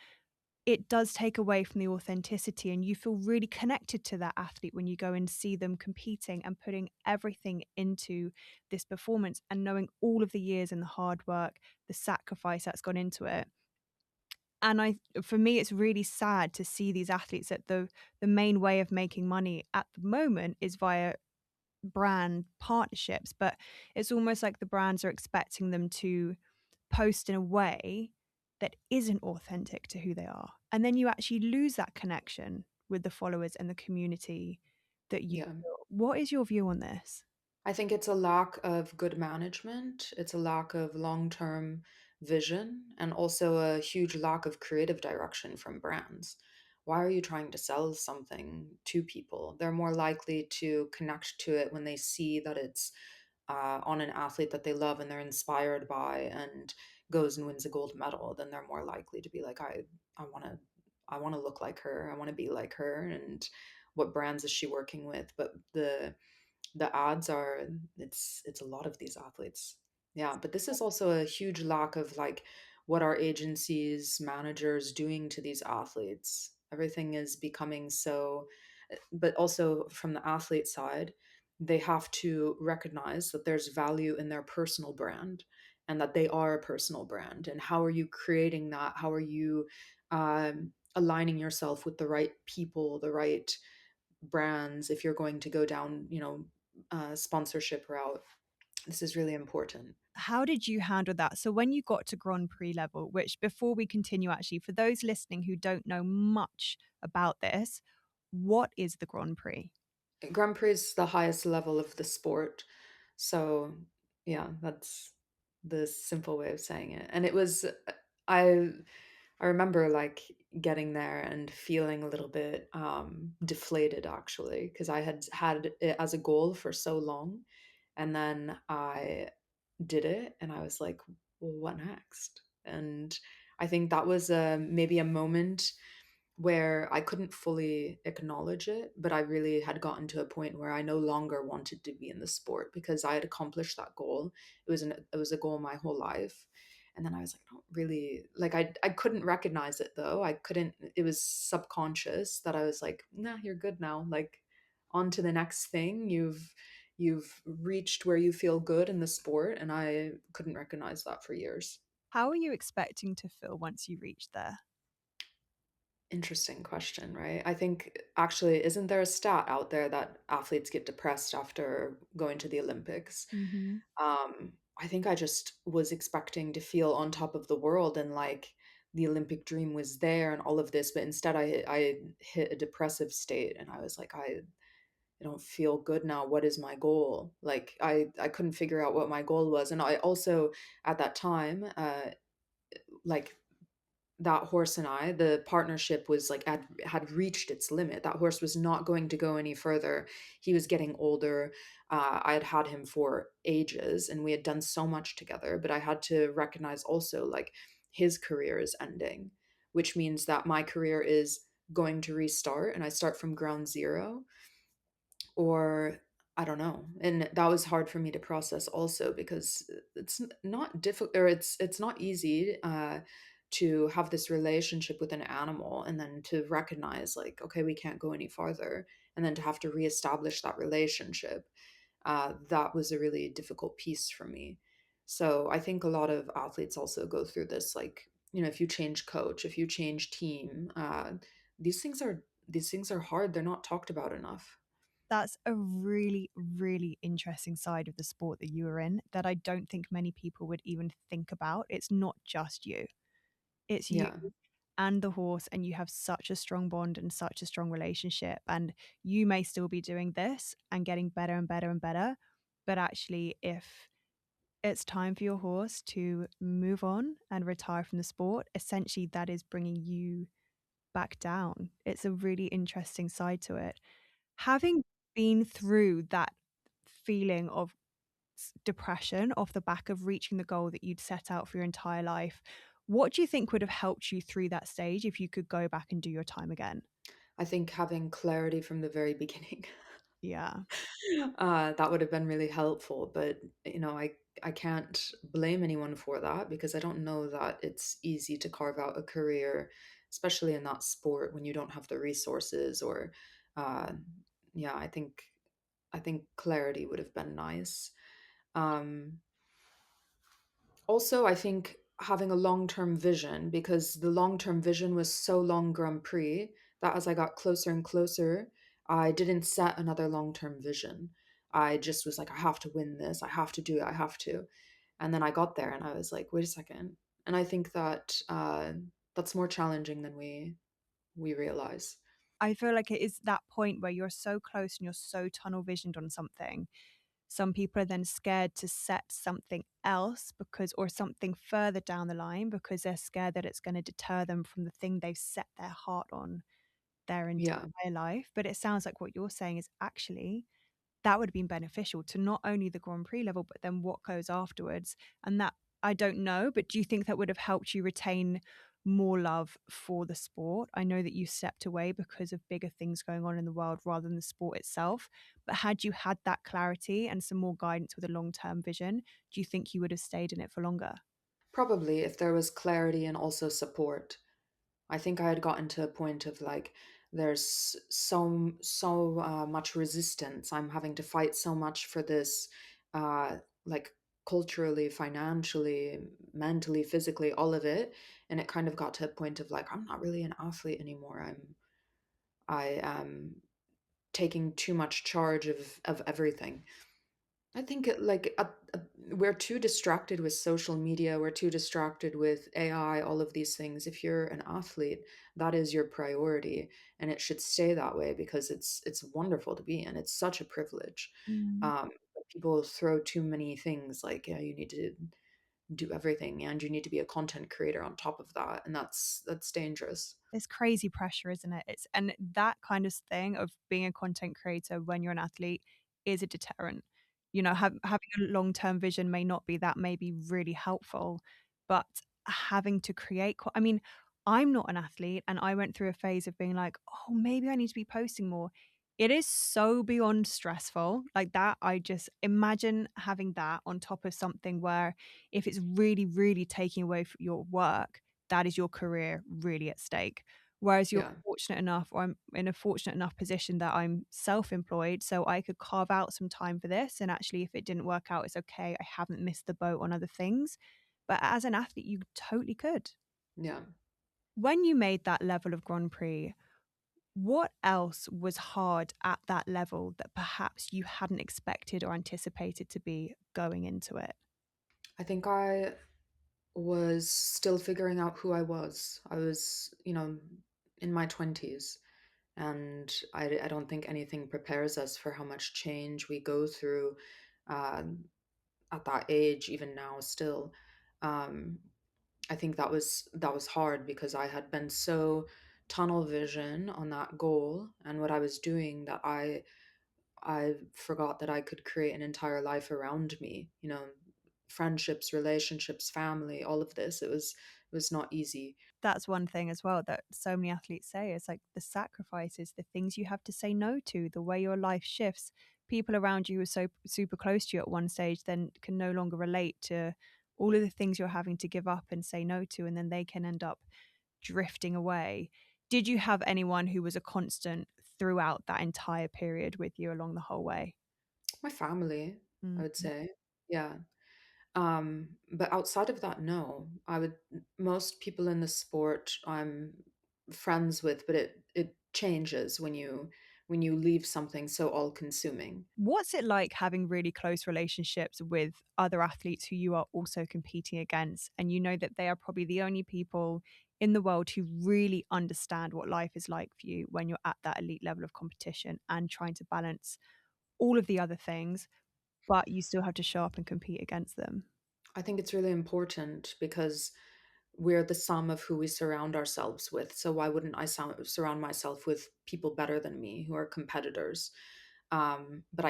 it does take away from the authenticity, and you feel really connected to that athlete when you go and see them competing and putting everything into this performance and knowing all of the years and the hard work, the sacrifice that's gone into it. And for me, it's really sad to see these athletes that the main way of making money at the moment is via brand partnerships, but it's almost like the brands are expecting them to post in a way that isn't authentic to who they are. And then you actually lose that connection with the followers and the community that you Yeah. built. What is your view on this? I think it's a lack of good management. It's a lack of long-term vision and also a huge lack of creative direction from brands. Why are you trying to sell something to people? They're more likely to connect to it when they see that it's on an athlete that they love and they're inspired by and goes and wins a gold medal. Then they're more likely to be like, I want to, I want to look like her. I want to be like her. And what brands is she working with? But the odds are it's a lot of these athletes. Yeah, but this is also a huge lack of like what are agencies, managers doing to these athletes. Everything is becoming so, but also from the athlete side, they have to recognize that there's value in their personal brand and that they are a personal brand. And how are you creating that? How are you aligning yourself with the right people, the right brands if you're going to go down, sponsorship route. This is really important. How did you handle that? So when you got to Grand Prix level, which before we continue, actually, for those listening who don't know much about this, what is the Grand Prix? Grand Prix is the highest level of the sport. So, yeah, that's the simple way of saying it. And it was I I remember like getting there and feeling a little bit deflated actually because I had had it as a goal for so long, and then I did it and I was like, well, what next? And I think that was maybe a moment where I couldn't fully acknowledge it, but I really had gotten to a point where I no longer wanted to be in the sport because I had accomplished that goal. It was a goal my whole life. And then I was like, I don't really like I couldn't recognize it though. I couldn't it was subconscious that I was like, nah, you're good now. Like on to the next thing. You've reached where you feel good in the sport, and I couldn't recognize that for years. How are you expecting to feel once you reach there? Interesting question, right? I think actually, isn't there a stat out there that athletes get depressed after going to the Olympics? Mhm. I think I just was expecting to feel on top of the world and like the Olympic dream was there and all of this, but instead I hit a depressive state and I was like, I don't feel good now. What is my goal? Like I couldn't figure out what my goal was, and I also at that time, like that horse and I, the partnership was like had reached its limit. That horse was not going to go any further. He was getting older. I had had him for ages and we had done so much together, but I had to recognize also like his career is ending, which means that my career is going to restart and I start from ground zero or I don't know. And that was hard for me to process also because it's not difficult or it's not easy to have this relationship with an animal and then to recognize like okay we can't go any farther and then to have to reestablish that relationship. That was a really difficult piece for me. So I think a lot of athletes also go through this like you know if you change coach, if you change team, these things are these things are hard. They're not talked about enough. That's a really, really interesting side of the sport that you were in that I don't think many people would even think about. It's not just you. It's you Yeah. and the horse, and you have such a strong bond and such a strong relationship, and you may still be doing this and getting better and better and better, but actually, if it's time for your horse to move on and retire from the sport, essentially, that is bringing you back down. It's a really interesting side to it. Having been through that feeling of depression off the back of reaching the goal that you'd set out for your entire life, what do you think would have helped you through that stage if you could go back and do your time again? I think having clarity from the very beginning, Yeah. that would have been really helpful. But you know, I can't blame anyone for that because I don't know that it's easy to carve out a career, especially in that sport when you don't have the resources or, uh, yeah, I think clarity would have been nice. Um, Also, I think having a long-term vision because the long-term vision was so long Grand Prix that as I got closer and closer, I didn't set another long-term vision. I just was like, I have to win this. I have to do it. I have to. And then I got there and I was like, wait a second. And I think that that's more challenging than we realize. I feel like it is that point where you're so close and you're so tunnel visioned on something. Some people are then scared to set something else because or something further down the line because they're scared that it's gonna deter them from the thing they've set their heart on their Yeah, entire life. But it sounds like what you're saying is actually that would have been beneficial to not only the Grand Prix level, but then what goes afterwards. And that I don't know, but do you think that would have helped you retain more love for the sport? I know that you stepped away because of bigger things going on in the world rather than the sport itself. But had you had that clarity and some more guidance with a long term vision, do you think you would have stayed in it for longer? probably if there was clarity and also support. I think I had gotten to a point of like, there's so much resistance. I'm having to fight so much for this, like culturally, financially, mentally, physically, all of it. And it kind of got to a point of like, I'm not really an athlete anymore. I am taking too much charge of everything. I think we're too distracted with social media. We're too distracted with AI, all of these things. If you're an athlete, that is your priority, and it should stay that way because it's wonderful to be in. It's such a privilege. Mm. But people throw too many things like yeah, you need to do everything, and you need to be a content creator on top of that, and that's dangerous. It's crazy pressure, isn't it? It's and that kind of thing of being a content creator when you're an athlete is a deterrent. You know, having a long-term vision may not be that may be really helpful, but having to create I mean, I'm not an athlete and I went through a phase of being like, "Oh, maybe I need to be posting more." It is so beyond stressful. Like that, I just imagine having that on top of something where if it's really, really taking away from your work, that is your career really at stake. Whereas you're Yeah, fortunate enough, or I'm in a fortunate enough position that I'm self-employed, so I could carve out some time for this. And actually, if it didn't work out, it's okay. I haven't missed the boat on other things. But as an athlete, you totally could. yeah. When you made that level of Grand Prix, what else was hard at that level that perhaps you hadn't expected or anticipated to be going into it? I think I was still figuring out who I was. I was, in my 20s, and I don't think anything prepares us for how much change we go through um, at that age, even now still. Um, I think that was hard because I had been so tunnel vision on that goal and what I was doing that I forgot that I could create an entire life around me, friendships, relationships, family, all of this. It was not easy. That's one thing as well that so many athletes say is like the sacrifices, the things you have to say no to, the way your life shifts. People around you who are so super close to you at one stage then can no longer relate to all of the things you're having to give up and say no to, and then they can end up drifting away. Did you have anyone who was a constant throughout that entire period with you along the whole way? My family, I Mm. would say. Yeah. But outside of that, no. Most people in the sport I'm friends with, but it changes when you leave something so all-consuming. What's it like having really close relationships with other athletes who you are also competing against? And you know that they are probably the only people in the world who really understand what life is like for you when you're at that elite level of competition and trying to balance all of the other things, but you still have to show up and compete against them. I think it's really important because we're the sum of who we surround ourselves with. So why wouldn't I surround myself with people better than me who are competitors? But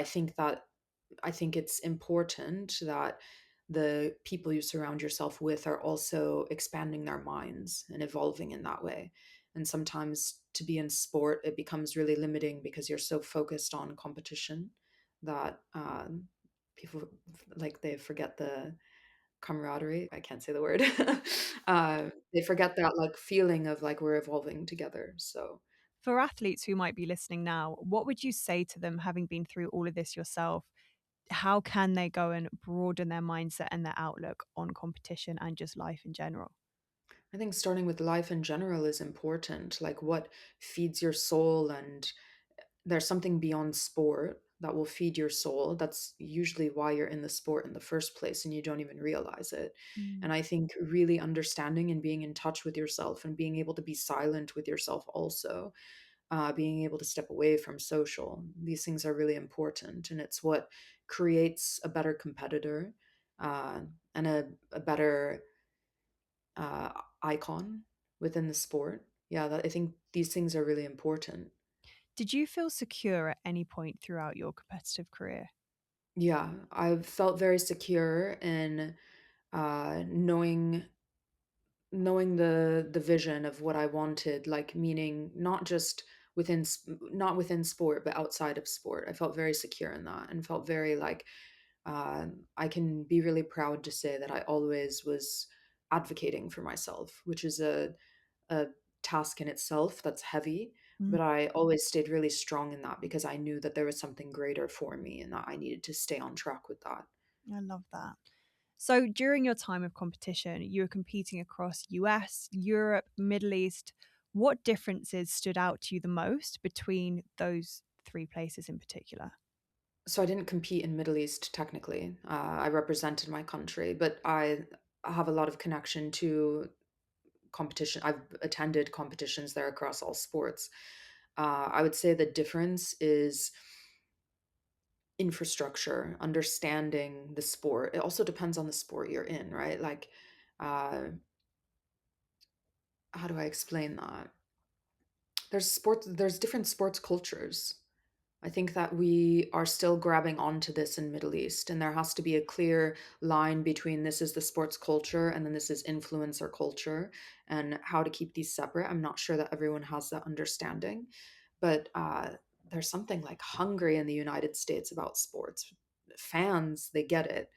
I think it's important that the people you surround yourself with are also expanding their minds and evolving in that way. And sometimes to be in sport, it becomes really limiting because you're so focused on competition that people like they forget the camaraderie. I can't say the word. They forget that like feeling of like we're evolving together. So For athletes who might be listening now, what would you say to them having been through all of this yourself? How can they go and broaden their mindset and their outlook on competition and just life in general? I think starting with life in general is important, like what feeds your soul. And there's something beyond sport that will feed your soul. That's usually why you're in the sport in the first place and you don't even realize it. Mm. And I think really understanding and being in touch with yourself and being able to be silent with yourself also, being able to step away from social, these things are really important. And it's what creates a better competitor, and a better icon within the sport. Yeah, I think these things are really important. Did you feel secure at any point throughout your competitive career? Yeah, I've felt very secure in knowing the vision of what I wanted, like meaning not within sport, but outside of sport. I felt very secure in that and felt very like I can be really proud to say that I always was advocating for myself, which is a task in itself that's heavy. Mm, But I always stayed really strong in that because I knew that there was something greater for me and that I needed to stay on track with that. I love that. So during your time of competition, you were competing across US, Europe, Middle East. What differences stood out to you the most between those three places in particular? So I didn't compete in Middle East technically. I represented my country, but I have a lot of connection to competition. I've attended competitions there across all sports. I would say the difference is infrastructure, understanding the sport. It also depends on the sport you're in, right? Like, uh, how do I explain that? There's different sports cultures. I think that we are still grabbing onto this in Middle East, and there has to be a clear line between this is the sports culture and then this is influencer culture, and how to keep these separate. I'm not sure that everyone has that understanding, but there's something like hungry in the United States about sports. Fans, they get it.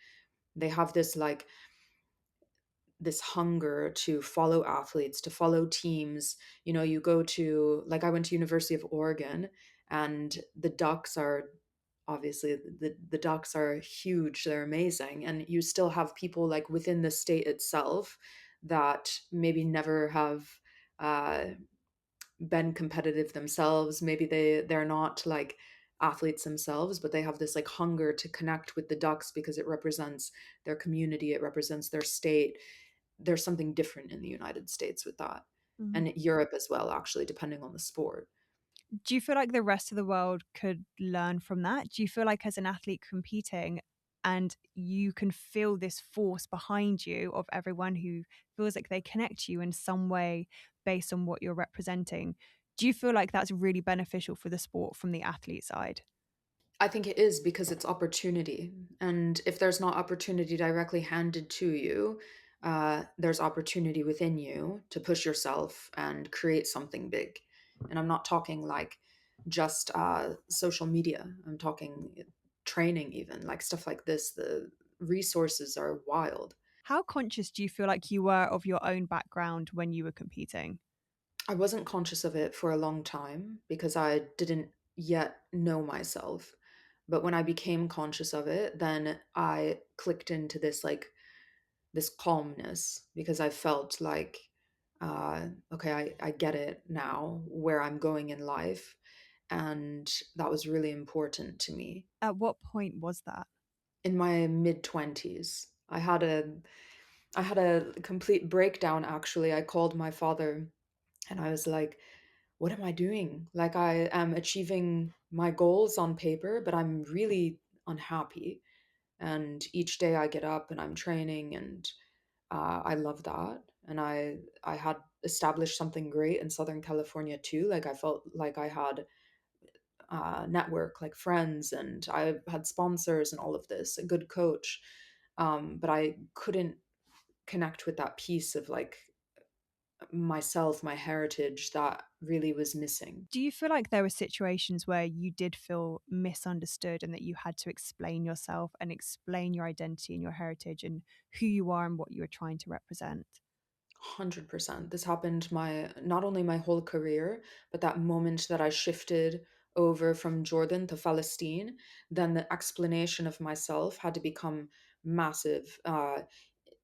They have this hunger to follow athletes, to follow teams. You know, you go to, like, I went to University of Oregon, and the Ducks are obviously the Ducks are huge. They're amazing, and you still have people like within the state itself that maybe never have uh, been competitive themselves. Maybe they're not like athletes themselves, but they have this like hunger to connect with the Ducks because it represents their community, it represents their state. There's something different in the United States with that. Mhm. And Europe as well, actually, depending on the sport. Do you feel like the rest of the world could learn from that? Do you feel like as an athlete competing and you can feel this force behind you of everyone who feels like they connect to you in some way based on what you're representing? Do you feel like that's really beneficial for the sport from the athlete side? I think it is because it's opportunity. And if there's not opportunity directly handed to you, there's opportunity within you to push yourself and create something big. And I'm not talking like just social media, I'm talking training, even like stuff like this. The resources are wild. How conscious do you feel like you were of your own background when you were competing? I wasn't conscious of it for a long time because I didn't yet know myself. But when I became conscious of it, then I clicked into this calmness because I felt like, okay, I get it now where I'm going in life. And that was really important to me. At what point was that? In my mid 20s, I had a complete breakdown actually. I called my father and I was like, what am I doing? Like, I am achieving my goals on paper, but I'm really unhappy. And each day I get up and I'm training, and I love that. And I had established something great in Southern California too. Like, I felt like I had network, like friends, and I had sponsors and all of this, a good coach. But I couldn't connect with that piece of like myself, my heritage that really was missing. Do you feel like there were situations where you did feel misunderstood and that you had to explain yourself and explain your identity and your heritage and who you are and what you were trying to represent? 100%. This happened my not only my whole career, but that moment that I shifted over from Jordan to Palestine, then the explanation of myself had to become massive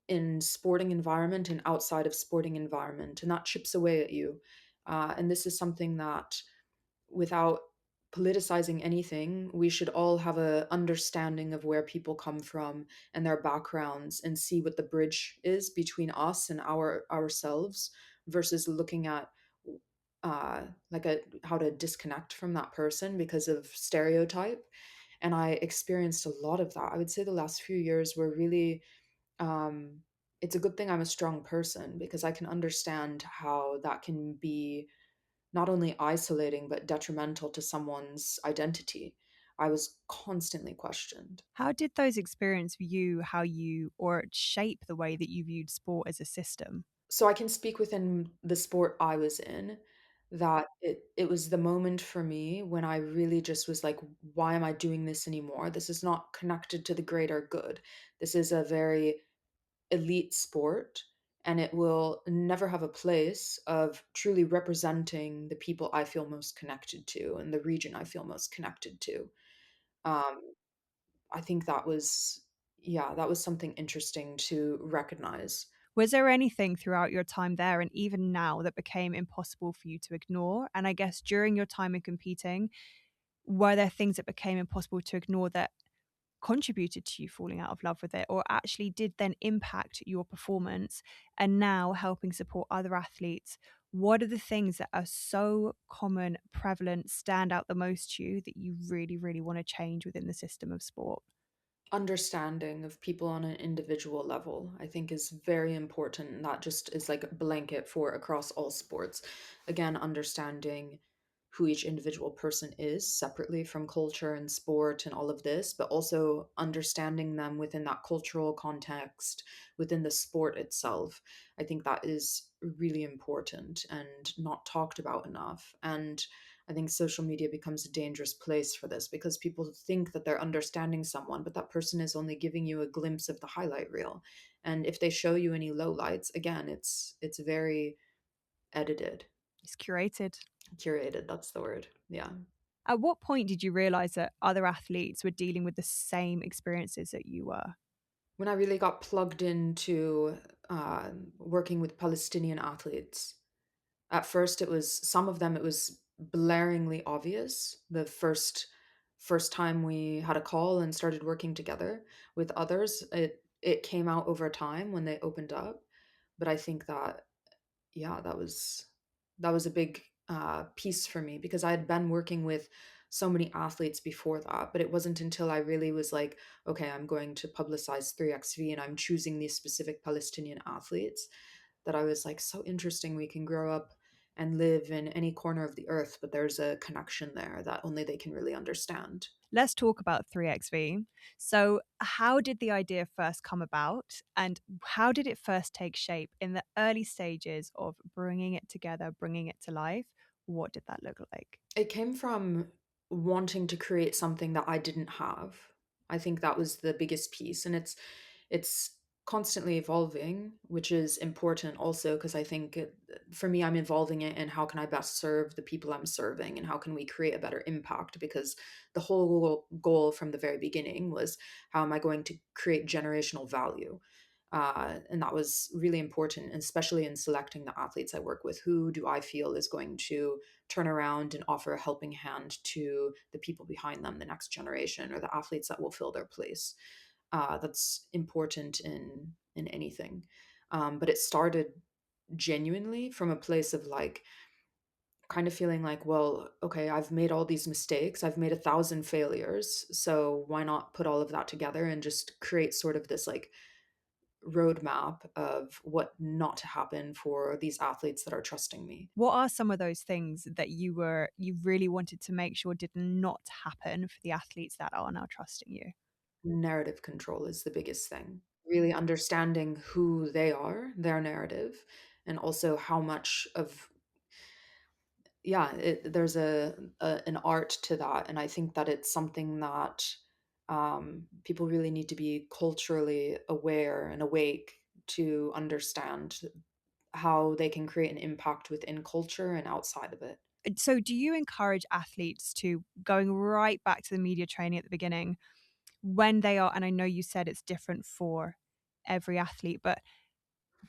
in sporting environment and outside of sporting environment, and that chips away at you. And this is something that, without politicizing anything, we should all have a understanding of where people come from and their backgrounds and see what the bridge is between us and ourselves versus looking at like a how to disconnect from that person because of stereotype. And I experienced a lot of that. I would say the last few years were really um it's a good thing I'm a strong person because I can understand how that can be not only isolating but detrimental to someone's identity. I was constantly questioned. How did those experience view how you or shape the way that you viewed sport as a system? So I can speak within the sport I was in that it was the moment for me when I really just was like, why am I doing this anymore? This is not connected to the greater good. This is a very elite sport, and it will never have a place of truly representing the people I feel most connected to and the region I feel most connected to. Um, I think that was, yeah, that was something interesting to recognize. Was there anything throughout your time there and even now that became impossible for you to ignore? And I guess during your time in competing, were there things that became impossible to ignore that contributed to you falling out of love with it or actually did then impact your performance and now helping support other athletes? What are the things that are so common, prevalent, stand out the most to you that you really, really want to change within the system of sport? Understanding of people on an individual level, I think, is very important. And that just is like a blanket for across all sports. Again, understanding. who each individual person is separately from culture and sport and all of this, but also understanding them within that cultural context, within the sport itself. I think that is really important and not talked about enough. And I think social media becomes a dangerous place for this because people think that they're understanding someone, but that person is only giving you a glimpse of the highlight reel. And if they show you any lowlights, again, it's very edited, It's curated. curated. That's the word. Yeah. At what point did you realize that other athletes were dealing with the same experiences that you were? When I really got plugged into working with Palestinian athletes, at first it was some of them it was blaringly obvious. The first time we had a call and started working together. With others, it came out over time when they opened up. But I think that yeah, that was a big piece for me because I had been working with so many athletes before that, but it wasn't until I really was like, okay, I'm going to publicize 3xv and I'm choosing these specific Palestinian athletes that I was like, so interesting. We can grow up and live in any corner of the earth, but there's a connection there that only they can really understand. Let's talk about 3XV. So, how did the idea first come about, and how did it first take shape in the early stages of bringing it together, bringing it to life? What did that look like? It came from wanting to create something that I didn't have. I think that was the biggest piece, and it's constantly evolving, which is important also because I think for me, I'm involving it in how can I best serve the people I'm serving and how can we create a better impact because the whole goal from the very beginning was how am I going to create generational value, and that was really important, especially in selecting the athletes I work with. Who do I feel is going to turn around and offer a helping hand to the people behind them, the next generation, or the athletes that will fill their place? That's important in anything. But it started genuinely from a place of like kind of feeling like, well, okay, I've made all these mistakes. I've made 1,000 failures. So why not put all of that together and just create sort of this like roadmap of what not to happen for these athletes that are trusting me. What are some of those things that you really wanted to make sure did not happen for the athletes that are now trusting you? Narrative control is the biggest thing. Really understanding who they are, their narrative, and also how much of yeah, there's an art to that, and I think that it's something that people really need to be culturally aware and awake to understand how they can create an impact within culture and outside of it. So, do you encourage athletes to going right back to the media training at the beginning when they are, and I know you said it's different for every athlete, but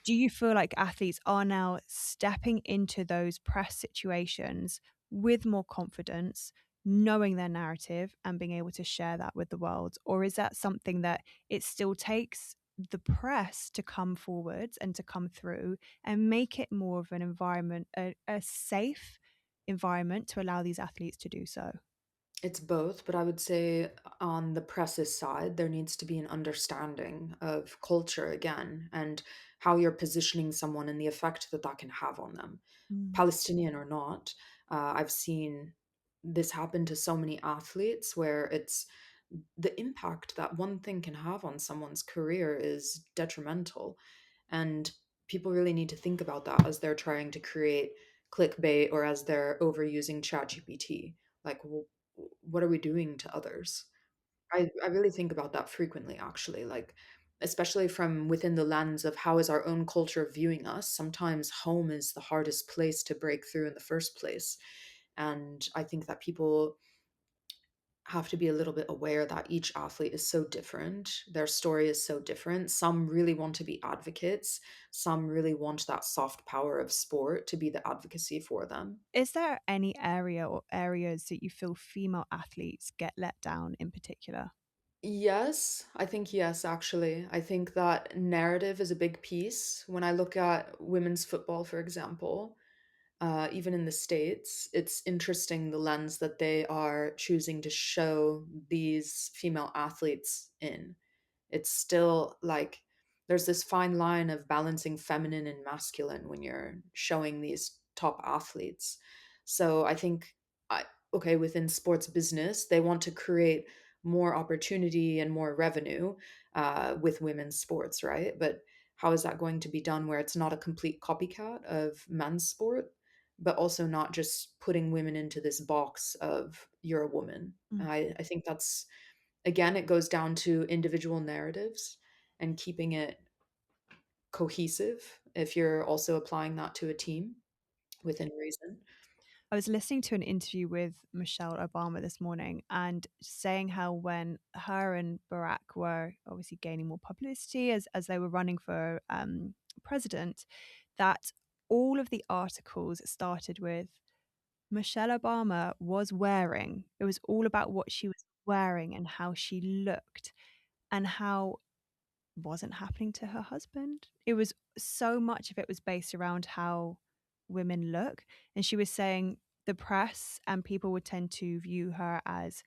do you feel like athletes are now stepping into those press situations with more confidence, knowing their narrative and being able to share that with the world? Or is that something that it still takes the press to come forwards and to come through and make it more of an environment, a safe environment to allow these athletes to do so? It's both, but I would say on the press's side, there needs to be an understanding of culture again and how you're positioning someone and the effect that that can have on them. Mm. Palestinian or not, I've seen this happen to so many athletes where it's the impact that one thing can have on someone's career is detrimental. And people really need to think about that as they're trying to create clickbait or as they're overusing ChatGPT. Like, what are we doing to others? I really think about that frequently, actually. Like, especially from within the lens of how is our own culture viewing us. Sometimes home is the hardest place to break through in the first place. And I think that people have to be a little bit aware that each athlete is so different. Their story is so different. Some really want to be advocates, some really want that soft power of sport to be the advocacy for them. Is there any area or areas that you feel female athletes get let down in particular? Yes, I think yes, actually. I think that narrative is a big piece. When I look at women's football, for example, even in the States, it's interesting the lens that they are choosing to show these female athletes in. It's still like there's this fine line of balancing feminine and masculine when you're showing these top athletes. So I think okay, within sports business, they want to create more opportunity and more revenue with women's sports, right? But how is that going to be done where it's not a complete copycat of men's sport, but also not just putting women into this box of you're a woman? Mm. I think that's, again, it goes down to individual narratives and keeping it cohesive if you're also applying that to a team within reason. I was listening to an interview with Michelle Obama this morning and saying how when her and Barack were obviously gaining more publicity as they were running for president, that all of the articles started with Michelle Obama was wearing. It was all about what she was wearing and how she looked and how wasn't happening to her husband. It was so much of it was based around how women look, and she was saying the press and people would tend to view her as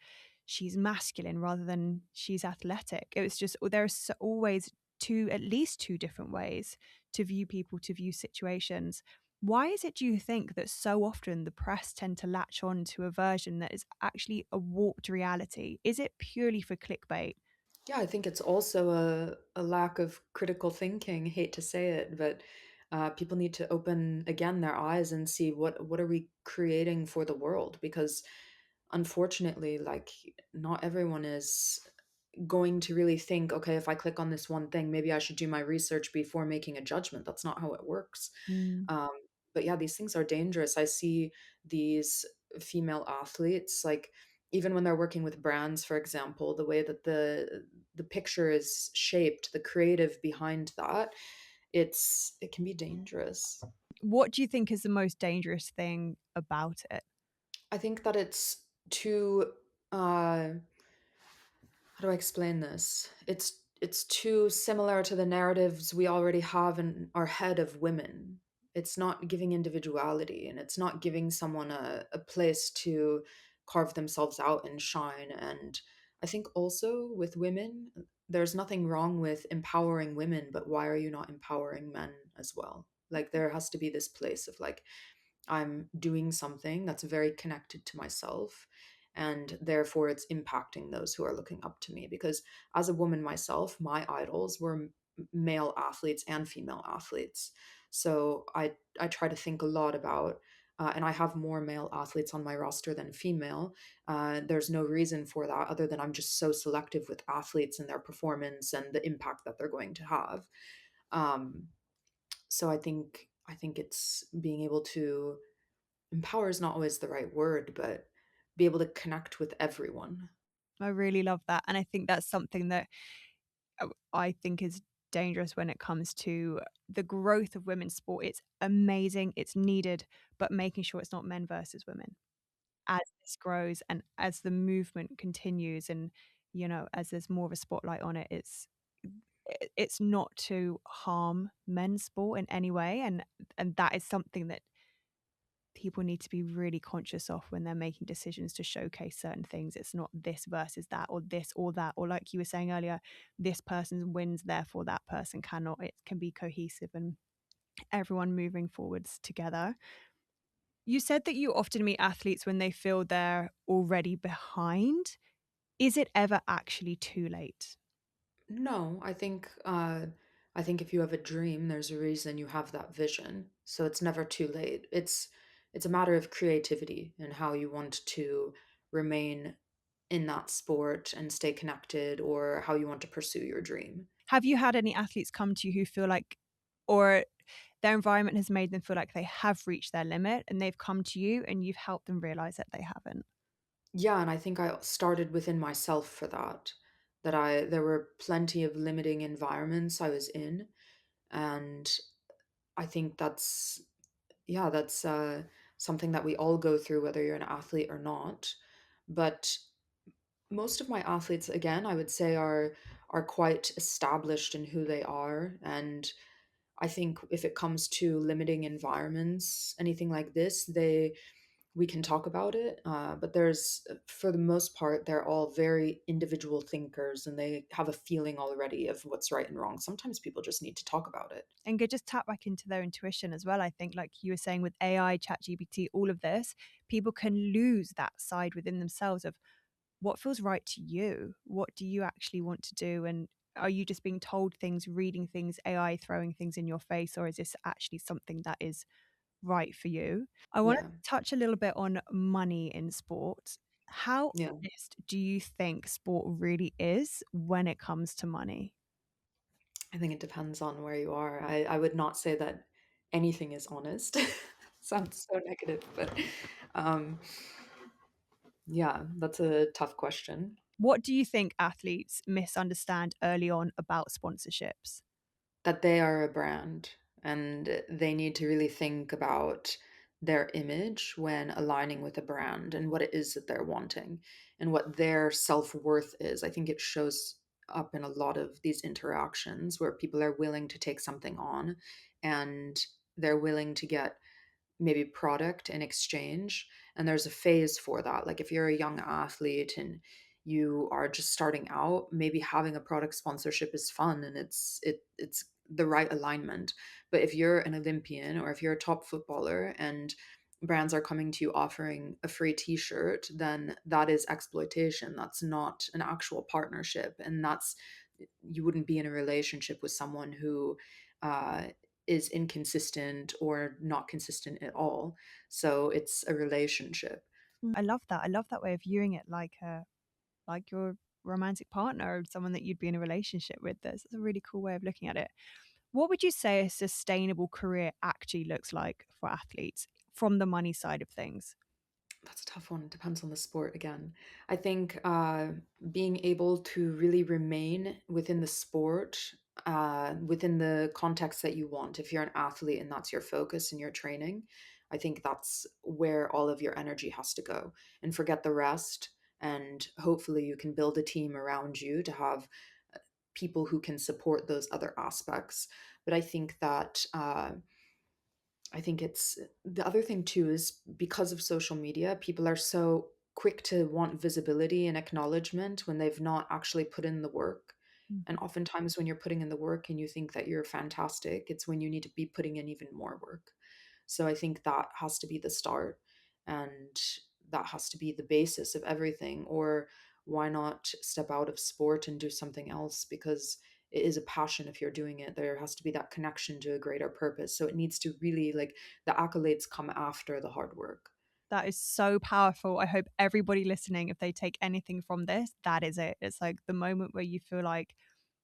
she's masculine rather than she's athletic. It was just there's always two at least two different ways to view people, to view situations. Why is it, do you think, that so often the press tend to latch on to a version that is actually a warped reality? Is it purely for clickbait? Yeah, I think it's also a lack of critical thinking. Hate to say it, but people need to open again their eyes and see what are we creating for the world? Because unfortunately, like not everyone is going to really think, okay, if I click on this one thing, maybe I should do my research before making a judgment. That's not how it works. Mm. Um, but yeah, these things are dangerous. I see these female athletes, like even when they're working with brands, for example, the way that the picture is shaped, the creative behind that, it can be dangerous. What do you think is the most dangerous thing about it? I think that it's too uh how do I explain this? It's too similar to the narratives we already have in our head of women. It's not giving individuality and it's not giving someone a place to carve themselves out and shine. And I think also with women, there's nothing wrong with empowering women, but why are you not empowering men as well? Like there has to be this place of like, I'm doing something that's very connected to myself, and therefore it's impacting those who are looking up to me. Because as a woman myself, my idols were male athletes and female athletes. So I try to think a lot about, and I have more male athletes on my roster than female. There's no reason for that other than I'm just so selective with athletes and their performance and the impact that they're going to have. Um, so I think it's being able to empower is not always the right word, but be able to connect with everyone. I really love that, and I think that's something that I think is dangerous when it comes to the growth of women's sport. It's amazing, it's needed, but making sure it's not men versus women. As this grows and as the movement continues and, as there's more of a spotlight on it, it's not to harm men's sport in any way, and that is something that people need to be really conscious of when they're making decisions to showcase certain things. It's not this versus that or this or that, or like you were saying earlier, this person wins, therefore that person cannot. It can be cohesive and everyone moving forwards together. You said that you often meet athletes when they feel they're already behind. Is it ever actually too late? No, I think if you have a dream, there's a reason you have that vision. So it's never too late. It's a matter of creativity and how you want to remain in that sport and stay connected or how you want to pursue your dream. Have you had any athletes come to you who feel like, or their environment has made them feel like they have reached their limit and they've come to you and you've helped them realize that they haven't? Yeah, and I think I started within myself for that. That there were plenty of limiting environments I was in, and I think that's yeah, that's something that we all go through, whether you're an athlete or not. But most of my athletes, again, I would say are quite established in who they are, and I think if it comes to limiting environments, anything like this, we can talk about it, but there's for the most part, they're all very individual thinkers, and they have a feeling already of what's right and wrong. Sometimes people just need to talk about it. And go just tap back into their intuition as well. I think, like you were saying with AI, ChatGPT, all of this, people can lose that side within themselves of what feels right to you. What do you actually want to do? And are you just being told things, reading things, AI throwing things in your face, or is this actually something that is right for you? I want Yeah, to touch a little bit on money in sport. How yeah. honest do you think sport really is when it comes to money? I think it depends on where you are. I would not say that anything is honest. Sounds so negative, but um, yeah, that's a tough question. What do you think athletes misunderstand early on about sponsorships? That they are a brand and they need to really think about their image when aligning with a brand and what it is that they're wanting and what their self-worth is. I think it shows up in a lot of these interactions where people are willing to take something on and they're willing to get maybe product in exchange, and there's a phase for that. Like if you're a young athlete and you are just starting out, maybe having a product sponsorship is fun and it's the right alignment. But if you're an Olympian or if you're a top footballer and brands are coming to you offering a free t-shirt, then that is exploitation. That's not an actual partnership, and that's you wouldn't be in a relationship with someone who uh, is inconsistent or not consistent at all. So it's a relationship. I love that. I love that way of viewing it like your romantic partner or someone that you'd be in a relationship with. That's a really cool way of looking at it. What would you say a sustainable career actually looks like for athletes from the money side of things? That's a tough one. It depends on the sport again. I think being able to really remain within the sport, within the context that you want. If you're an athlete and that's your focus and your training, I think that's where all of your energy has to go and forget the rest. And hopefully, you can build a team around you to have people who can support those other aspects. But I think it's the other thing too is because of social media, people are so quick to want visibility and acknowledgement when they've not actually put in the work. And Mhm. oftentimes, when you're putting in the work and you think that you're fantastic, it's when you need to be putting in even more work. So I think that has to be the start and that has to be the basis of everything. Or why not step out of sport and do something else? Because it is a passion if you're doing it. There has to be that connection to a greater purpose. So it needs to really like the accolades come after the hard work. That is so powerful. I hope everybody listening, if they take anything from this, that is it. It's like the moment where you feel like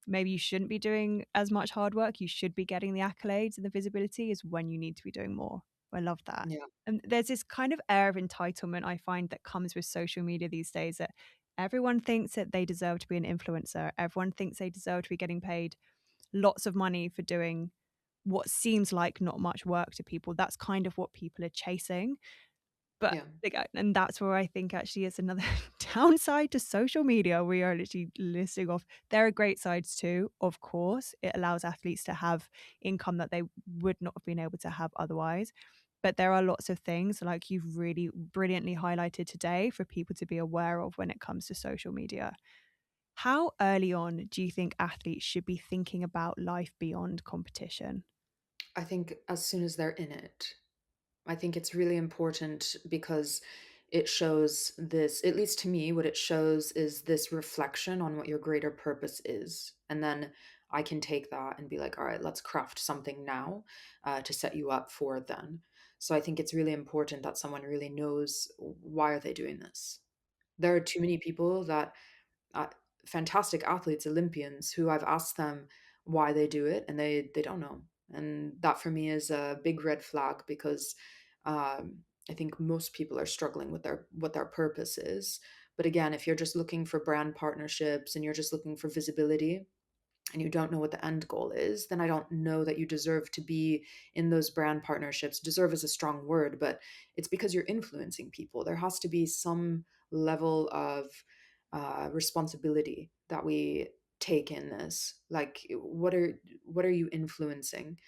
maybe you shouldn't be doing as much hard work, you should be getting the accolades and the visibility is when you need to be doing more. I love that. Yeah. And there's this kind of air of entitlement I find that comes with social media these days that everyone thinks that they deserve to be an influencer. Everyone thinks they deserve to be getting paid lots of money for doing what seems like not much work to people. That's kind of what people are chasing. But Yeah. like, and that's where I think actually is another downside to social media. We are literally listing off there are great sides too, of course. It allows athletes to have income that they would not have been able to have otherwise. But there are lots of things like you've really brilliantly highlighted today for people to be aware of when it comes to social media. How early on do you think athletes should be thinking about life beyond competition? I think as soon as they're in it, I think it's really important because it shows this, at least to me, what it shows is this reflection on what your greater purpose is. And then I can take that and be like, all right, let's craft something now to set you up for then. So I think it's really important that someone really knows why are they doing this. There are too many people that uh, fantastic athletes, Olympians, who I've asked them why they do it, and they don't know. And that for me is a big red flag because I think most people are struggling with their what their purpose is. But again, if you're just looking for brand partnerships and you're just looking for visibility, and you don't know what the end goal is, then I don't know that you deserve to be in those brand partnerships. Deserve is a strong word, but it's because you're influencing people. There has to be some level of responsibility that we take in this. Like, what are you influencing?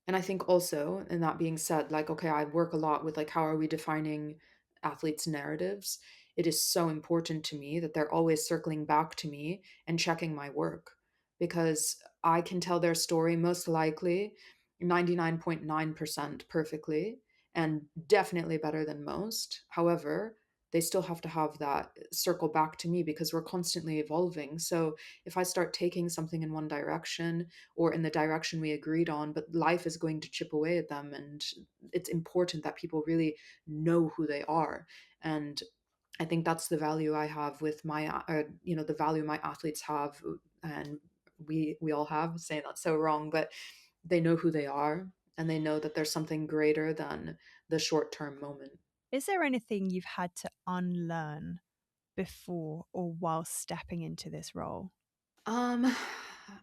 And I think also, and that being said, like, okay, I work a lot with like how are we defining athletes' narratives. It is so important to me that they're always circling back to me and checking my work because I can tell their story most likely 99.9% perfectly and definitely better than most. However, they still have to have that circle back to me because we're constantly evolving. So if I start taking something in one direction or in the direction we agreed on, but life is going to chip away at them. And it's important that people really know who they are. And I think that's the value I have with my, the value my athletes have, and we all have. Saying that so wrong, but they know who they are, and they know that there's something greater than the short term moment. Is there anything you've had to unlearn before or while stepping into this role? Um,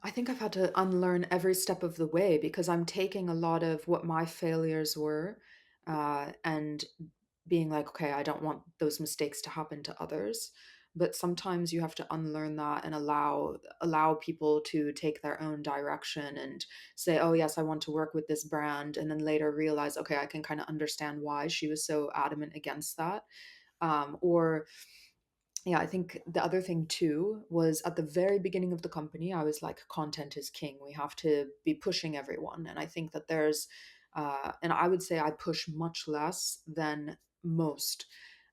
I think I've had to unlearn every step of the way because I'm taking a lot of what my failures were, and being like, okay, I don't want those mistakes to happen to others. But sometimes you have to unlearn that and allow people to take their own direction and say, oh yes, I want to work with this brand, and then later realize, okay, I can kind of understand why she was so adamant against that. Or yeah, I think the other thing too was at the very beginning of the company, I was like, content is king. We have to be pushing everyone. And I think that and I would say I push much less than most.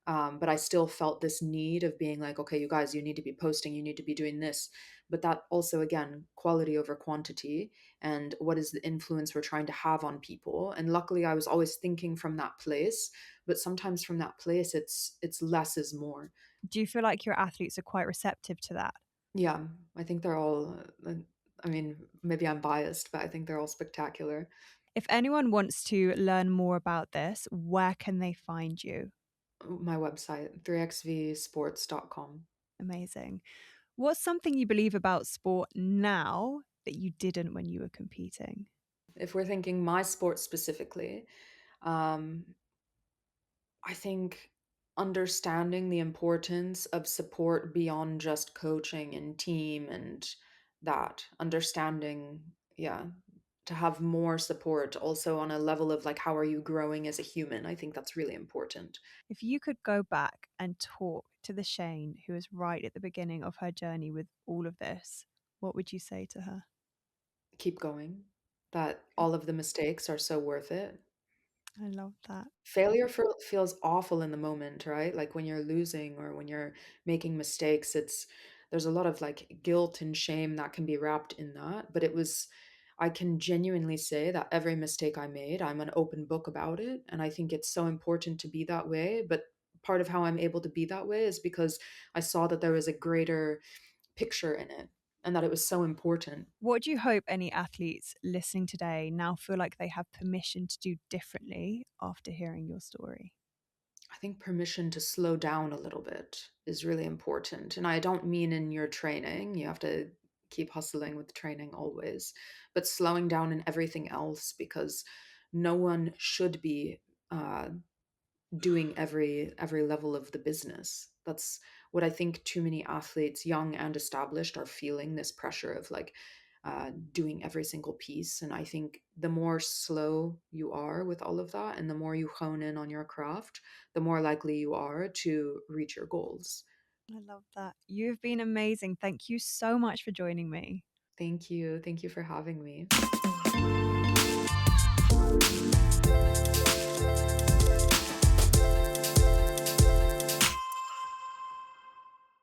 But I still felt this need of being like, okay, you guys, you need to be posting, you need to be doing this. But that also, again, quality over quantity and what is the influence we're trying to have on people. And luckily, I was always thinking from that place. But sometimes from that place, it's less is more. Do you feel like your athletes are quite receptive to that? Yeah, I think they're all, I mean, maybe I'm biased, but I think they're all spectacular. If anyone wants to learn more about this, where can they find you? My website, 3xvsports.com. Amazing. What's something you believe about sport now that you didn't when you were competing? If we're thinking my sport specifically, um, I think understanding the importance of support beyond just coaching and team and that understanding, yeah, to have more support also on a level of like, how are you growing as a human? I think that's really important. If you could go back and talk to the Shayne who was right at the beginning of her journey with all of this, what would you say to her? Keep going, that all of the mistakes are so worth it. I love that. Failure feels awful in the moment, right? Like when you're losing or when you're making mistakes, there's a lot of like guilt and shame that can be wrapped in that. But I can genuinely say that every mistake I made, I'm an open book about it. And I think it's so important to be that way. But part of how I'm able to be that way is because I saw that there was a greater picture in it and that it was so important. What do you hope any athletes listening today now feel like they have permission to do differently after hearing your story? I think permission to slow down a little bit is really important. And I don't mean in your training, you have to keep hustling with training always, but slowing down in everything else because no one should be uh, doing every level of the business. That's what I think too many athletes, young and established, are feeling this pressure of like doing every single piece. And I think the more slow you are with all of that, and the more you hone in on your craft, the more likely you are to reach your goals. I love that. You've been amazing. Thank you so much for joining me. Thank you. Thank you for having me.